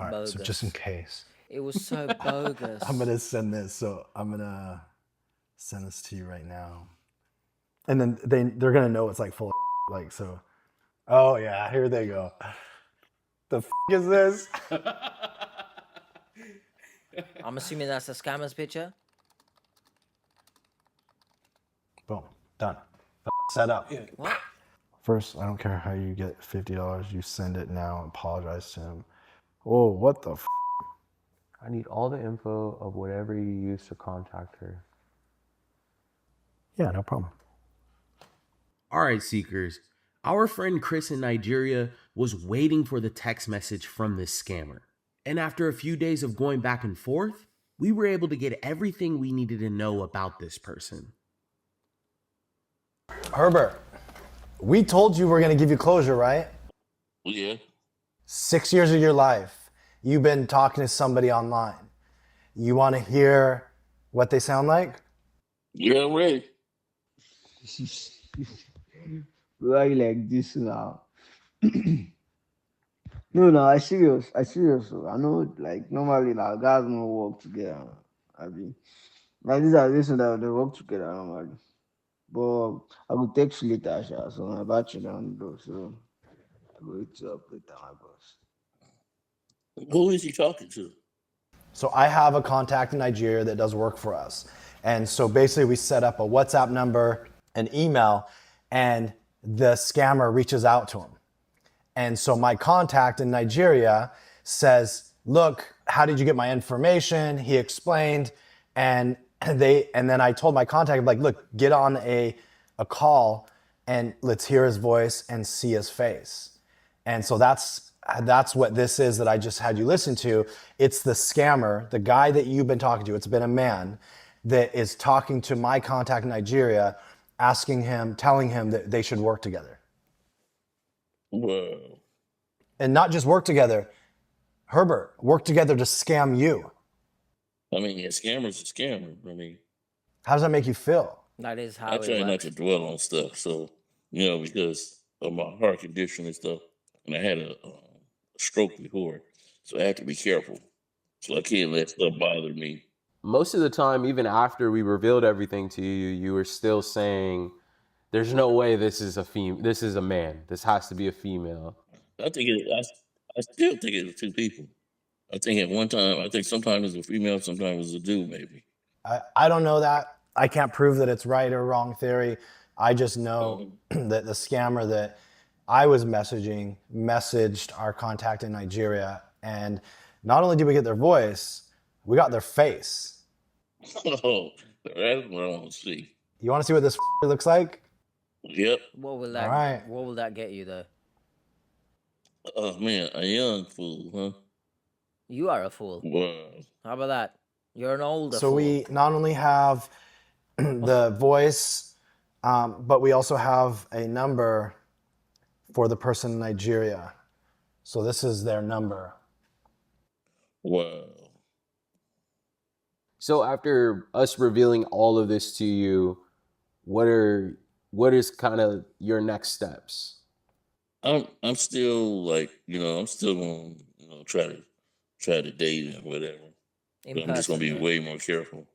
Speaker 7: All right,
Speaker 1: Bogus.
Speaker 7: so just in case.
Speaker 1: It was so bogus.
Speaker 7: I'm gonna send this. So I'm gonna send this to you right now. And then they're gonna know it's like full of like, so. Oh yeah, here they go. The is this?
Speaker 1: I'm assuming that's a scammer's picture.
Speaker 7: Boom, done. Set up.
Speaker 1: What?
Speaker 7: First, I don't care how you get $50. You send it now. Apologize to him. Oh, what the
Speaker 8: I need all the info of whatever you use to contact her.
Speaker 7: Yeah, no problem.
Speaker 2: All right, Seekers. Our friend Chris in Nigeria was waiting for the text message from this scammer. And after a few days of going back and forth, we were able to get everything we needed to know about this person.
Speaker 7: Herbert, we told you we're going to give you closure, right?
Speaker 3: Yeah.
Speaker 7: 6 years of your life, you've been talking to somebody online. You want to hear what they sound like?
Speaker 3: Yeah, I'm ready.
Speaker 12: Why you like this now? No, I serious. I know, like, normally, now, guys don't work together. I mean, like these are this that they work together normally. But I will text you later, Sha, so my battery down low, so I will hit you up later, my boss.
Speaker 3: Who is he talking to?
Speaker 7: So I have a contact in Nigeria that does work for us. And so basically we set up a WhatsApp number, an email, and the scammer reaches out to him. And so my contact in Nigeria says, look, how did you get my information? He explained, and then I told my contact, like, look, get on a call and let's hear his voice and see his face. And so that's what this is that I just had you listen to. It's the scammer, the guy that you've been talking to. It's been a man that is talking to my contact in Nigeria, asking him, telling him that they should work together.
Speaker 3: Whoa.
Speaker 7: And not just work together, Herbert, work together to scam you.
Speaker 3: I mean, a scammer's a scammer. I mean,
Speaker 7: how does that make you feel?
Speaker 1: That is how
Speaker 3: I try not to dwell on stuff. So, because of my heart condition and stuff, and I had a stroke before, so I have to be careful. So I can't let stuff bother me.
Speaker 8: Most of the time, even after we revealed everything to you, you were still saying, "There's no way this is a this is a man. This has to be a female."
Speaker 3: I still think it's two people. I think at one time, sometimes it's a female, sometimes it's a dude, maybe.
Speaker 7: I don't know that. I can't prove that it's right or wrong theory. I just know that the scammer that I was messaged our contact in Nigeria, and not only did we get their voice, we got their face.
Speaker 3: Oh, that's what I want to see.
Speaker 7: You want to see what this looks like?
Speaker 3: Yep.
Speaker 1: What will that?
Speaker 7: All right.
Speaker 1: What will that get you though?
Speaker 3: Oh man, a young fool, huh?
Speaker 1: You are a fool.
Speaker 3: Wow.
Speaker 1: How about that? You're an older
Speaker 7: So
Speaker 1: fool.
Speaker 7: we not only have the voice, but we also have a number for the person in Nigeria. So this is their number.
Speaker 3: Wow.
Speaker 8: So after us revealing all of this to you, what is kind of your next steps?
Speaker 3: I'm still like, I'm still gonna try to date and whatever. But I'm just gonna be way more careful.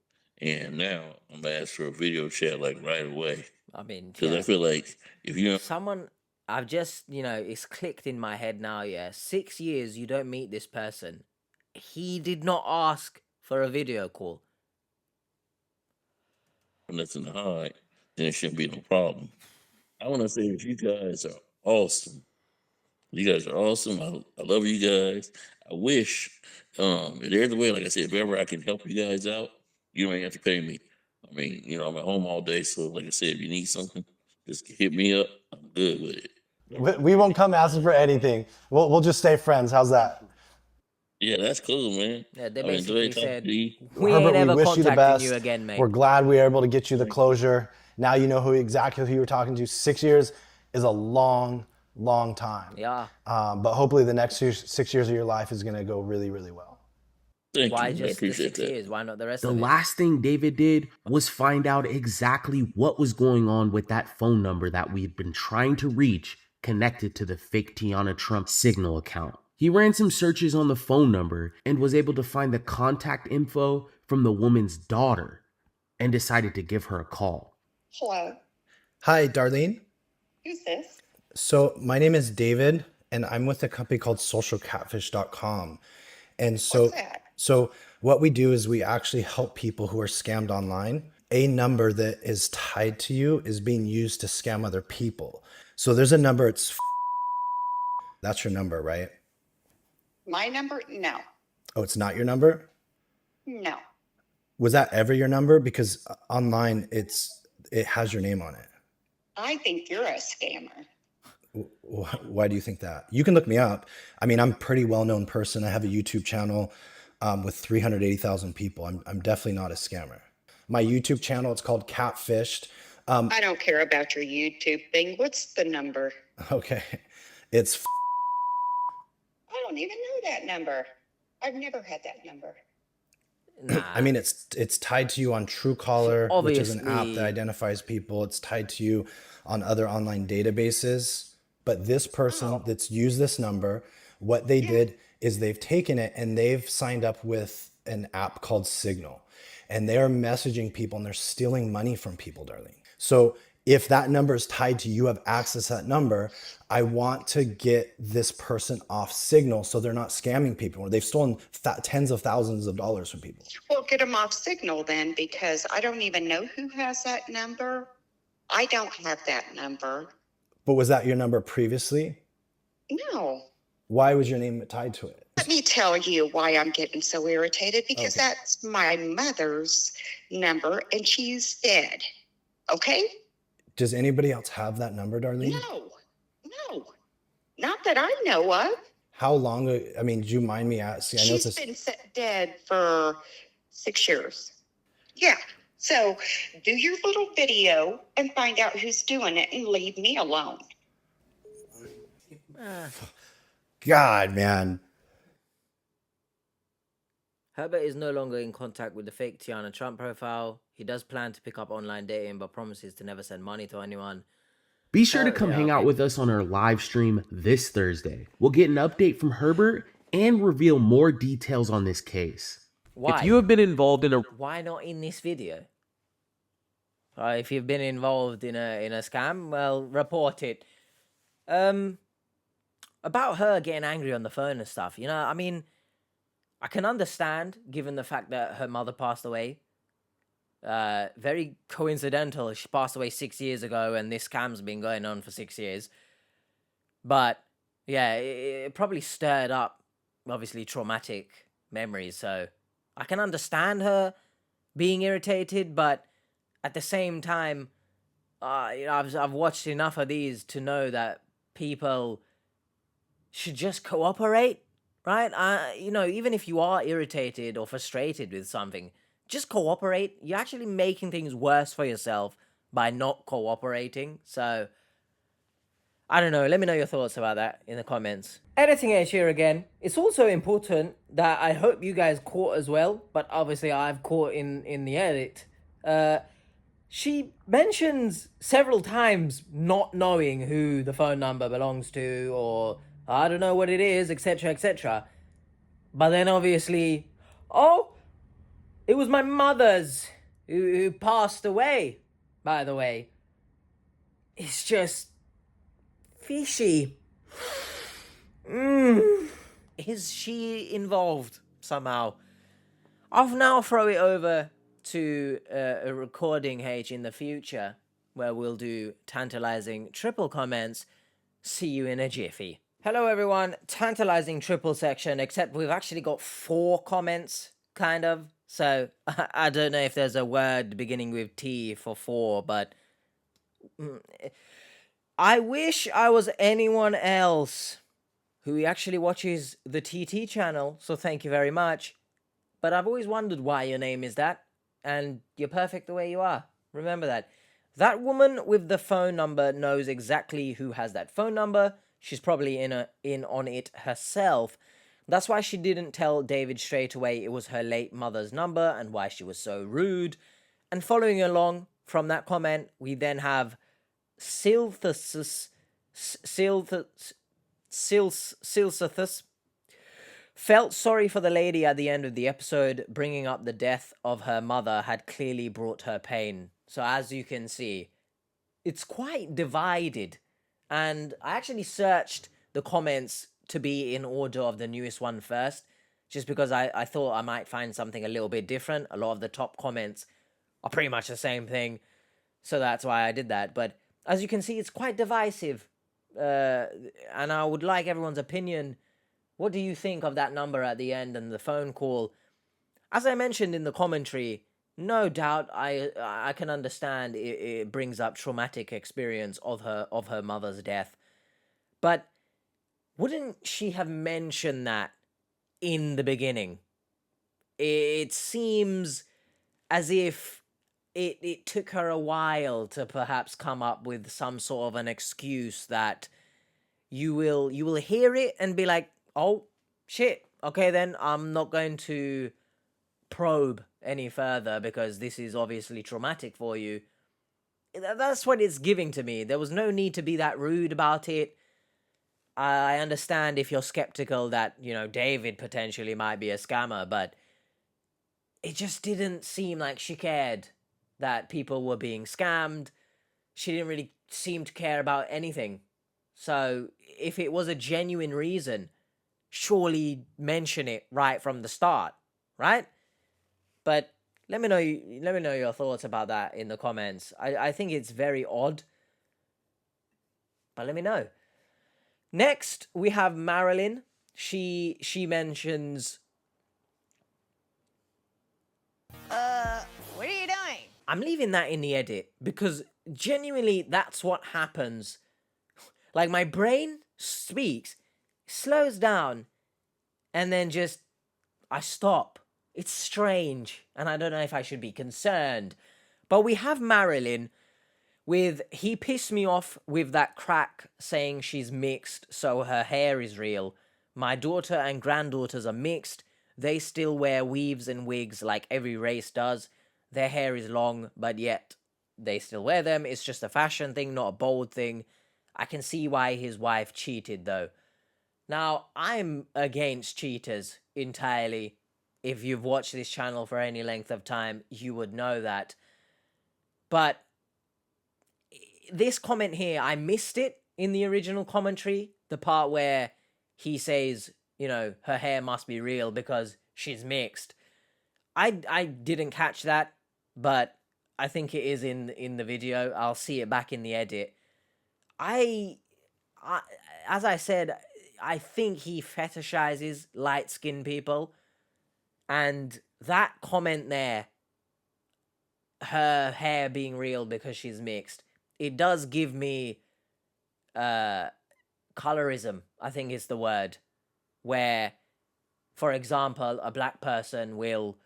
Speaker 3: And now I'm gonna ask for a video chat like right away.
Speaker 1: I mean,
Speaker 3: because I feel like if you
Speaker 1: someone, I've just it's clicked in my head now. Yeah, 6 years you don't meet this person. He did not ask for a video call.
Speaker 3: Nothing to hide, then it shouldn't be no problem. I want to say that you guys are awesome. You guys are awesome. I love you guys. I wish if there's a way, like I said, if ever I can help you guys out, you don't have to pay me. I mean, I'm at home all day, so like I said, if you need something, just hit me up. I'm good with it.
Speaker 7: We won't come asking for anything. We'll just stay friends. How's that?
Speaker 3: Yeah, that's cool, man.
Speaker 1: Yeah, they basically said, we
Speaker 7: Herbert,
Speaker 1: ain't ever
Speaker 7: we wish you the best.
Speaker 1: you again, mate.
Speaker 7: We're glad we were able to get you the closure. Now you know exactly who you were talking to. 6 years is a long time.
Speaker 1: Yeah.
Speaker 7: But hopefully the next 6 years of your life is going to go really, really well.
Speaker 1: Why just the 6 years? Why not the rest of it?
Speaker 2: The last thing David did was find out exactly what was going on with that phone number that we'd been trying to reach connected to the fake Teanna Trump Signal account. He ran some searches on the phone number and was able to find the contact info from the woman's daughter and decided to give her a call.
Speaker 6: Hello.
Speaker 7: Hi, Darlene.
Speaker 6: Who's this?
Speaker 7: So my name is David, and I'm with a company called socialcatfish.com. And
Speaker 6: What's that?
Speaker 7: so what we do is we actually help people who are scammed online. A number that is tied to you is being used to scam other people. So there's a number, it's that's your number, right?
Speaker 6: My number? No.
Speaker 7: Oh, it's not your number?
Speaker 6: No.
Speaker 7: Was that ever your number? Because online it has your name on it.
Speaker 6: I think you're a scammer.
Speaker 7: Why do you think that? You can look me up. I mean, I'm a pretty well-known person. I have a YouTube channel with 380,000 people. I'm definitely not a scammer. My YouTube channel, it's called CATFISHED.
Speaker 6: I don't care about your YouTube thing. What's the number?
Speaker 7: Okay. It's
Speaker 6: I don't even know that number. I've never had that number.
Speaker 1: Nah.
Speaker 7: I mean, it's tied to you on Truecaller, which is an app that
Speaker 1: Obviously.
Speaker 7: identifies people. It's tied to you on other online databases. But this person that's used this number, what they did is they've taken it and they've signed up with an app called Signal. and they're messaging people and they're stealing money from people, Darlene. So if that number is tied to you have access to that number, I want to get this person off Signal so they're not scamming people. They've stolen tens of thousands of dollars from people.
Speaker 6: Well, get them off Signal then, because I don't even know who has that number. I don't have that number.
Speaker 7: But was that your number previously?
Speaker 6: No.
Speaker 7: Why was your name tied to it?
Speaker 6: Let me tell you why I'm getting so irritated, because
Speaker 7: Okay.
Speaker 6: that's my mother's number and she's dead. Okay?
Speaker 7: Does anybody else have that number, Darlene?
Speaker 6: No. Not that I know of.
Speaker 7: How long, I mean, do you mind me asking? I know
Speaker 6: She's been dead for 6 years. Yeah. So do your little video and find out who's doing it and leave me alone.
Speaker 7: God, man.
Speaker 1: Herbert is no longer in contact with the fake Teanna Trump profile. He does plan to pick up online dating, but promises to never send money to anyone.
Speaker 2: Be sure to come hang out with us on our live stream this Thursday. We'll get an update from Herbert and reveal more details on this case.
Speaker 1: Why?
Speaker 2: If you have been involved in a...
Speaker 1: Why not in this video? If you've been involved in a scam, well, report it. About her getting angry on the phone and stuff, you know, I mean, I can understand, given the fact that her mother passed away. Very coincidental. She passed away 6 years ago, and this scam's been going on for 6 years. But yeah, it probably stirred up, obviously, traumatic memories. So I can understand her being irritated, but at the same time, you know, I've watched enough of these to know that people should just cooperate, right? You know, even if you are irritated or frustrated with something, just cooperate. You're actually making things worse for yourself by not cooperating. So, I don't know. Let me know your thoughts about that in the comments. Editing Edge here again. It's also important that I hope you guys caught as well, but obviously I've caught in the edit. She mentions several times not knowing who the phone number belongs to, or I don't know what it is, etc., etc. But then obviously, oh, it was my mother's who passed away, by the way. It's just fishy. Is she involved somehow? I'll now throw it over to a recording H in the future where we'll do tantalizing triple comments. See you in a jiffy. Hello everyone, tantalizing triple section, except we've actually got 4 comments, kind of. So, I don't know if there's a word beginning with T for 4, but I wish I was anyone else who actually watches the TT channel, so thank you very much. But I've always wondered why your name is that, and you're perfect the way you are. Remember that. That woman with the phone number knows exactly who has that phone number. She's probably in on it herself. That's why she didn't tell David straight away it was her late mother's number and why she was so rude. And following along from that comment, we then have Silthus felt sorry for the lady at the end of the episode. Bringing up the death of her mother had clearly brought her pain. So as you can see, it's quite divided. And I actually searched the comments to be in order of the newest one first, just because I thought I might find something a little bit different. A lot of the top comments are pretty much the same thing, so that's why I did that. But as you can see, it's quite divisive, and I would like everyone's opinion. What do you think of that number at the end and the phone call? As I mentioned in the commentary, no doubt I can understand it brings up traumatic experience of her mother's death, but wouldn't she have mentioned that in the beginning? It seems as if it took her a while to perhaps come up with some sort of an excuse that you will hear it and be like, oh shit, okay then, I'm not going to probe any further because this is obviously traumatic for you. That's what it's giving to me. There was no need to be that rude about it. I understand if you're skeptical that, you know, David potentially might be a scammer, but it just didn't seem like she cared that people were being scammed. She didn't really seem to care about anything. So if it was a genuine reason, surely mention it right from the start, right? But let me know your thoughts about that in the comments. I think it's very odd, but let me know. Next, we have Marilyn. She mentions,
Speaker 13: what are you doing?
Speaker 1: I'm leaving that in the edit because genuinely that's what happens. Like my brain speaks, slows down, and then just I stop. It's strange, and I don't know if I should be concerned. But we have Marilyn with, he pissed me off with that crack saying she's mixed, so her hair is real. My daughter and granddaughters are mixed. They still wear weaves and wigs like every race does. Their hair is long, but yet they still wear them. It's just a fashion thing, not a bold thing. I can see why his wife cheated, though. Now, I'm against cheaters entirely. If you've watched this channel for any length of time, you would know that. But this comment here, I missed it in the original commentary. The part where he says, you know, her hair must be real because she's mixed. I didn't catch that, but I think it is in the video. I'll see it back in the edit. I as I said, I think he fetishizes light-skinned people. And that comment there, her hair being real because she's mixed, it does give me colorism, I think is the word. Where, for example, a black person will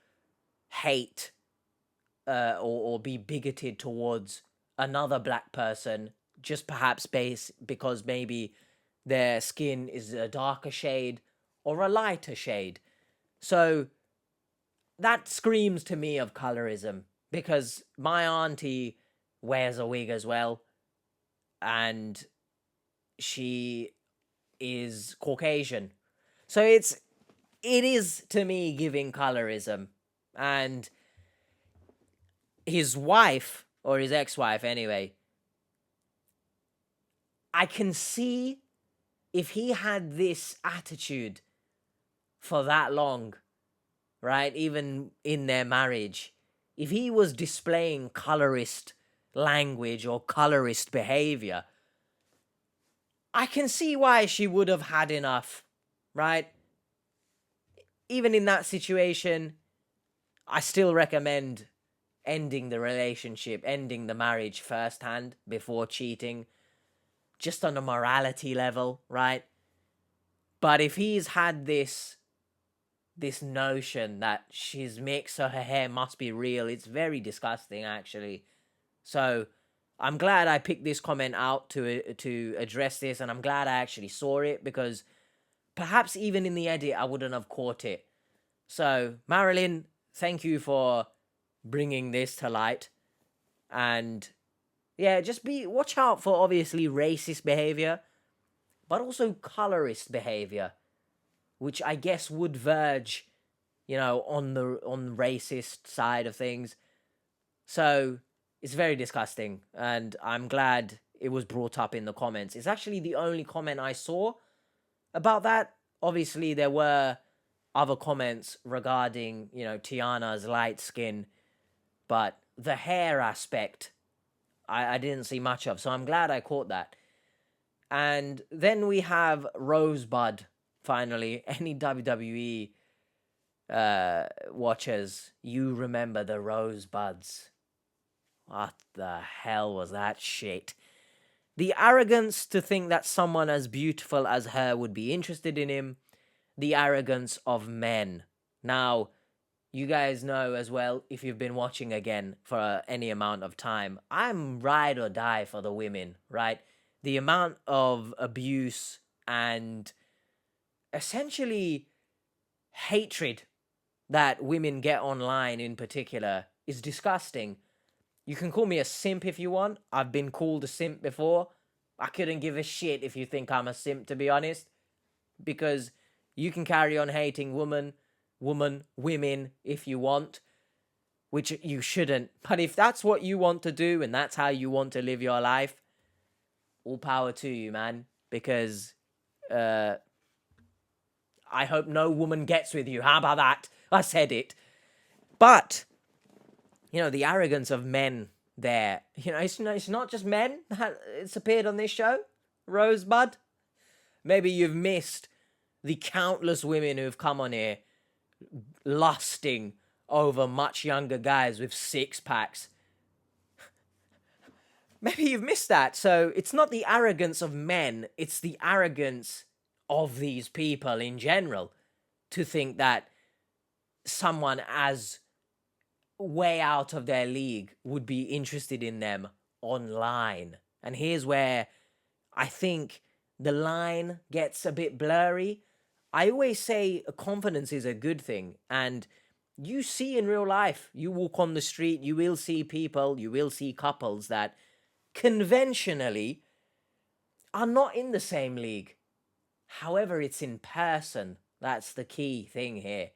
Speaker 1: hate or be bigoted towards another black person just perhaps because maybe their skin is a darker shade or a lighter shade. So that screams to me of colorism, because my auntie wears a wig as well, and she is Caucasian. So it is to me giving colorism. And his wife, or his ex-wife anyway, I can see if he had this attitude for that long, right, even in their marriage, if he was displaying colorist language or colorist behavior, I can see why she would have had enough, right? Even in that situation, I still recommend ending the relationship, ending the marriage firsthand before cheating, just on a morality level, right? But if he's had this notion that she's mixed, so her hair must be real, it's very disgusting, actually. So I'm glad I picked this comment out to address this, and I'm glad I actually saw it, because perhaps even in the edit I wouldn't have caught it. So Marilyn, thank you for bringing this to light. And yeah, just watch out for obviously racist behavior, but also colorist behavior, which I guess would verge, you know, on the racist side of things. So it's very disgusting, and I'm glad it was brought up in the comments. It's actually the only comment I saw about that. Obviously, there were other comments regarding, you know, Teanna's light skin, but the hair aspect, I didn't see much of, so I'm glad I caught that. And then we have Rosebud, finally. Any WWE watchers, you remember the Rosebuds. What the hell was that shit? The arrogance to think that someone as beautiful as her would be interested in him. The arrogance of men. Now, you guys know as well, if you've been watching again for any amount of time, I'm ride or die for the women, right? The amount of abuse and essentially hatred that women get online in particular is disgusting. You can call me a simp if you want. I've been called a simp before. I couldn't give a shit if you think I'm a simp, to be honest, because you can carry on hating women, women, if you want, which you shouldn't. But if that's what you want to do and that's how you want to live your life, all power to you, man. Because I hope no woman gets with you. How about that? I said it. But, the arrogance of men there, it's not just men it's appeared on this show, Rosebud. Maybe you've missed the countless women who've come on here lusting over much younger guys with six packs. Maybe you've missed that. So it's not the arrogance of men, it's the arrogance of these people in general to think that someone as way out of their league would be interested in them online. And here's where I think the line gets a bit blurry. I always say confidence is a good thing, and you see in real life, you walk on the street, you will see people, you will see couples that conventionally are not in the same league. However, it's in person. That's the key thing here.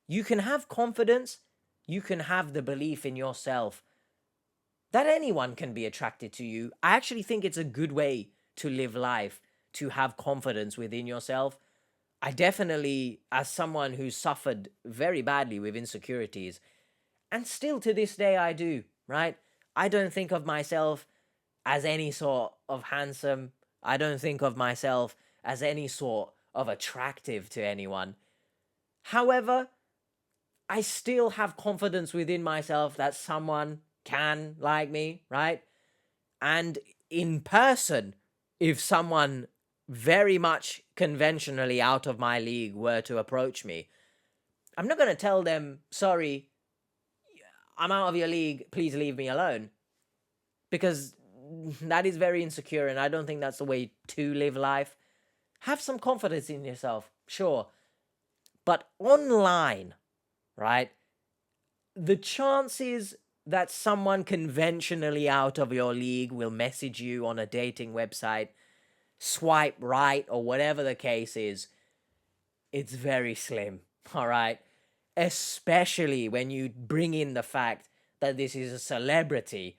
Speaker 1: You can have confidence, you can have the belief in yourself that anyone can be attracted to you. I actually think it's a good way to live life, to have confidence within yourself. I definitely, as someone who suffered very badly with insecurities, and still to this day I do, right? I don't think of myself as any sort of handsome. I don't think of myself as any sort of attractive to anyone. However, I still have confidence within myself that someone can like me, right? And in person, if someone very much conventionally out of my league were to approach me, I'm not going to tell them, sorry, I'm out of your league, please leave me alone. Because that is very insecure, and I don't think that's the way to live life. Have some confidence in yourself, sure. But online, right, the chances that someone conventionally out of your league will message you on a dating website, swipe right, or whatever the case is, it's very slim, all right? Especially when you bring in the fact that this is a celebrity,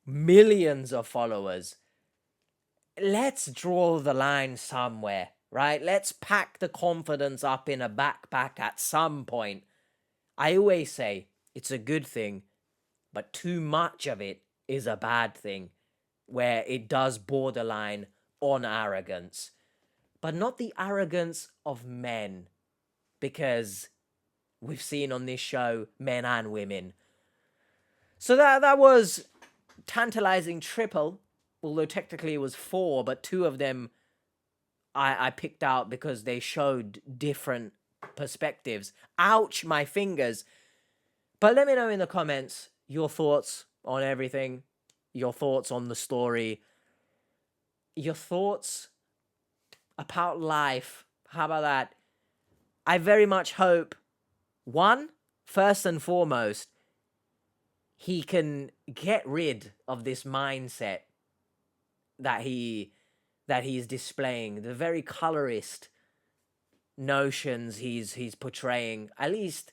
Speaker 1: millions of followers. Let's draw the line somewhere, right? Let's pack the confidence up in a backpack at some point. I always say it's a good thing, but too much of it is a bad thing, where it does borderline on arrogance. But not the arrogance of men, because we've seen on this show men and women. So that was tantalizing triple, although technically it was 4, but 2 of them I picked out because they showed different perspectives. Ouch, my fingers. But let me know in the comments your thoughts on everything, your thoughts on the story, your thoughts about life. How about that? I very much hope, first and foremost, he can get rid of this mindset that he's displaying, the very colorist notions he's portraying. At least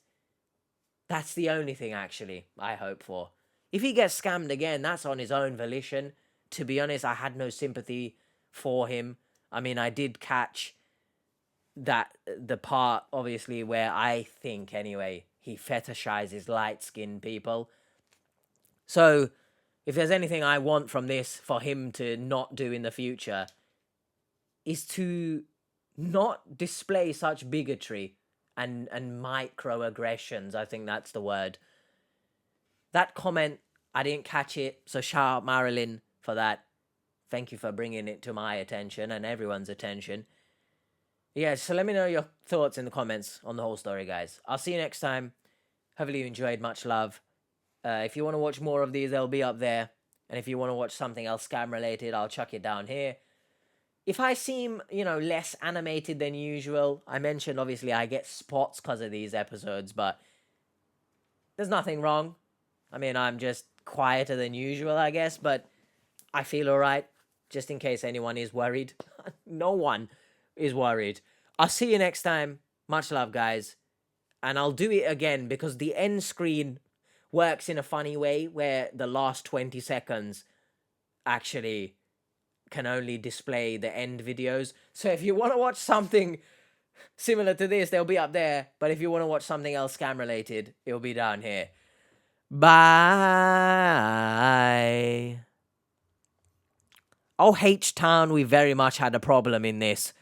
Speaker 1: that's the only thing actually I hope for. If he gets scammed again, that's on his own volition. To be honest, I had no sympathy for him. I mean, I did catch the part, obviously, where I think, anyway, he fetishizes light-skinned people. So, if there's anything I want from this for him to not do in the future, is to not display such bigotry and microaggressions. I think that's the word. That comment, I didn't catch it, so shout out Marilyn for that. Thank you for bringing it to my attention and everyone's attention. Yeah, so let me know your thoughts in the comments on the whole story, guys. I'll see you next time. Hopefully you enjoyed. Much love. If you want to watch more of these, they'll be up there. And if you want to watch something else scam-related, I'll chuck it down here. If I seem, less animated than usual, I mentioned, obviously, I get spots because of these episodes, but there's nothing wrong. I mean, I'm just quieter than usual, I guess, but I feel all right, just in case anyone is worried. No one is worried. I'll see you next time. Much love, guys. And I'll do it again because the end screen works in a funny way where the last 20 seconds actually can only display the end videos. So if you want to watch something similar to this, they'll be up there. But if you want to watch something else scam related, it'll be down here. Bye. Oh, H-Town, we very much had a problem in this.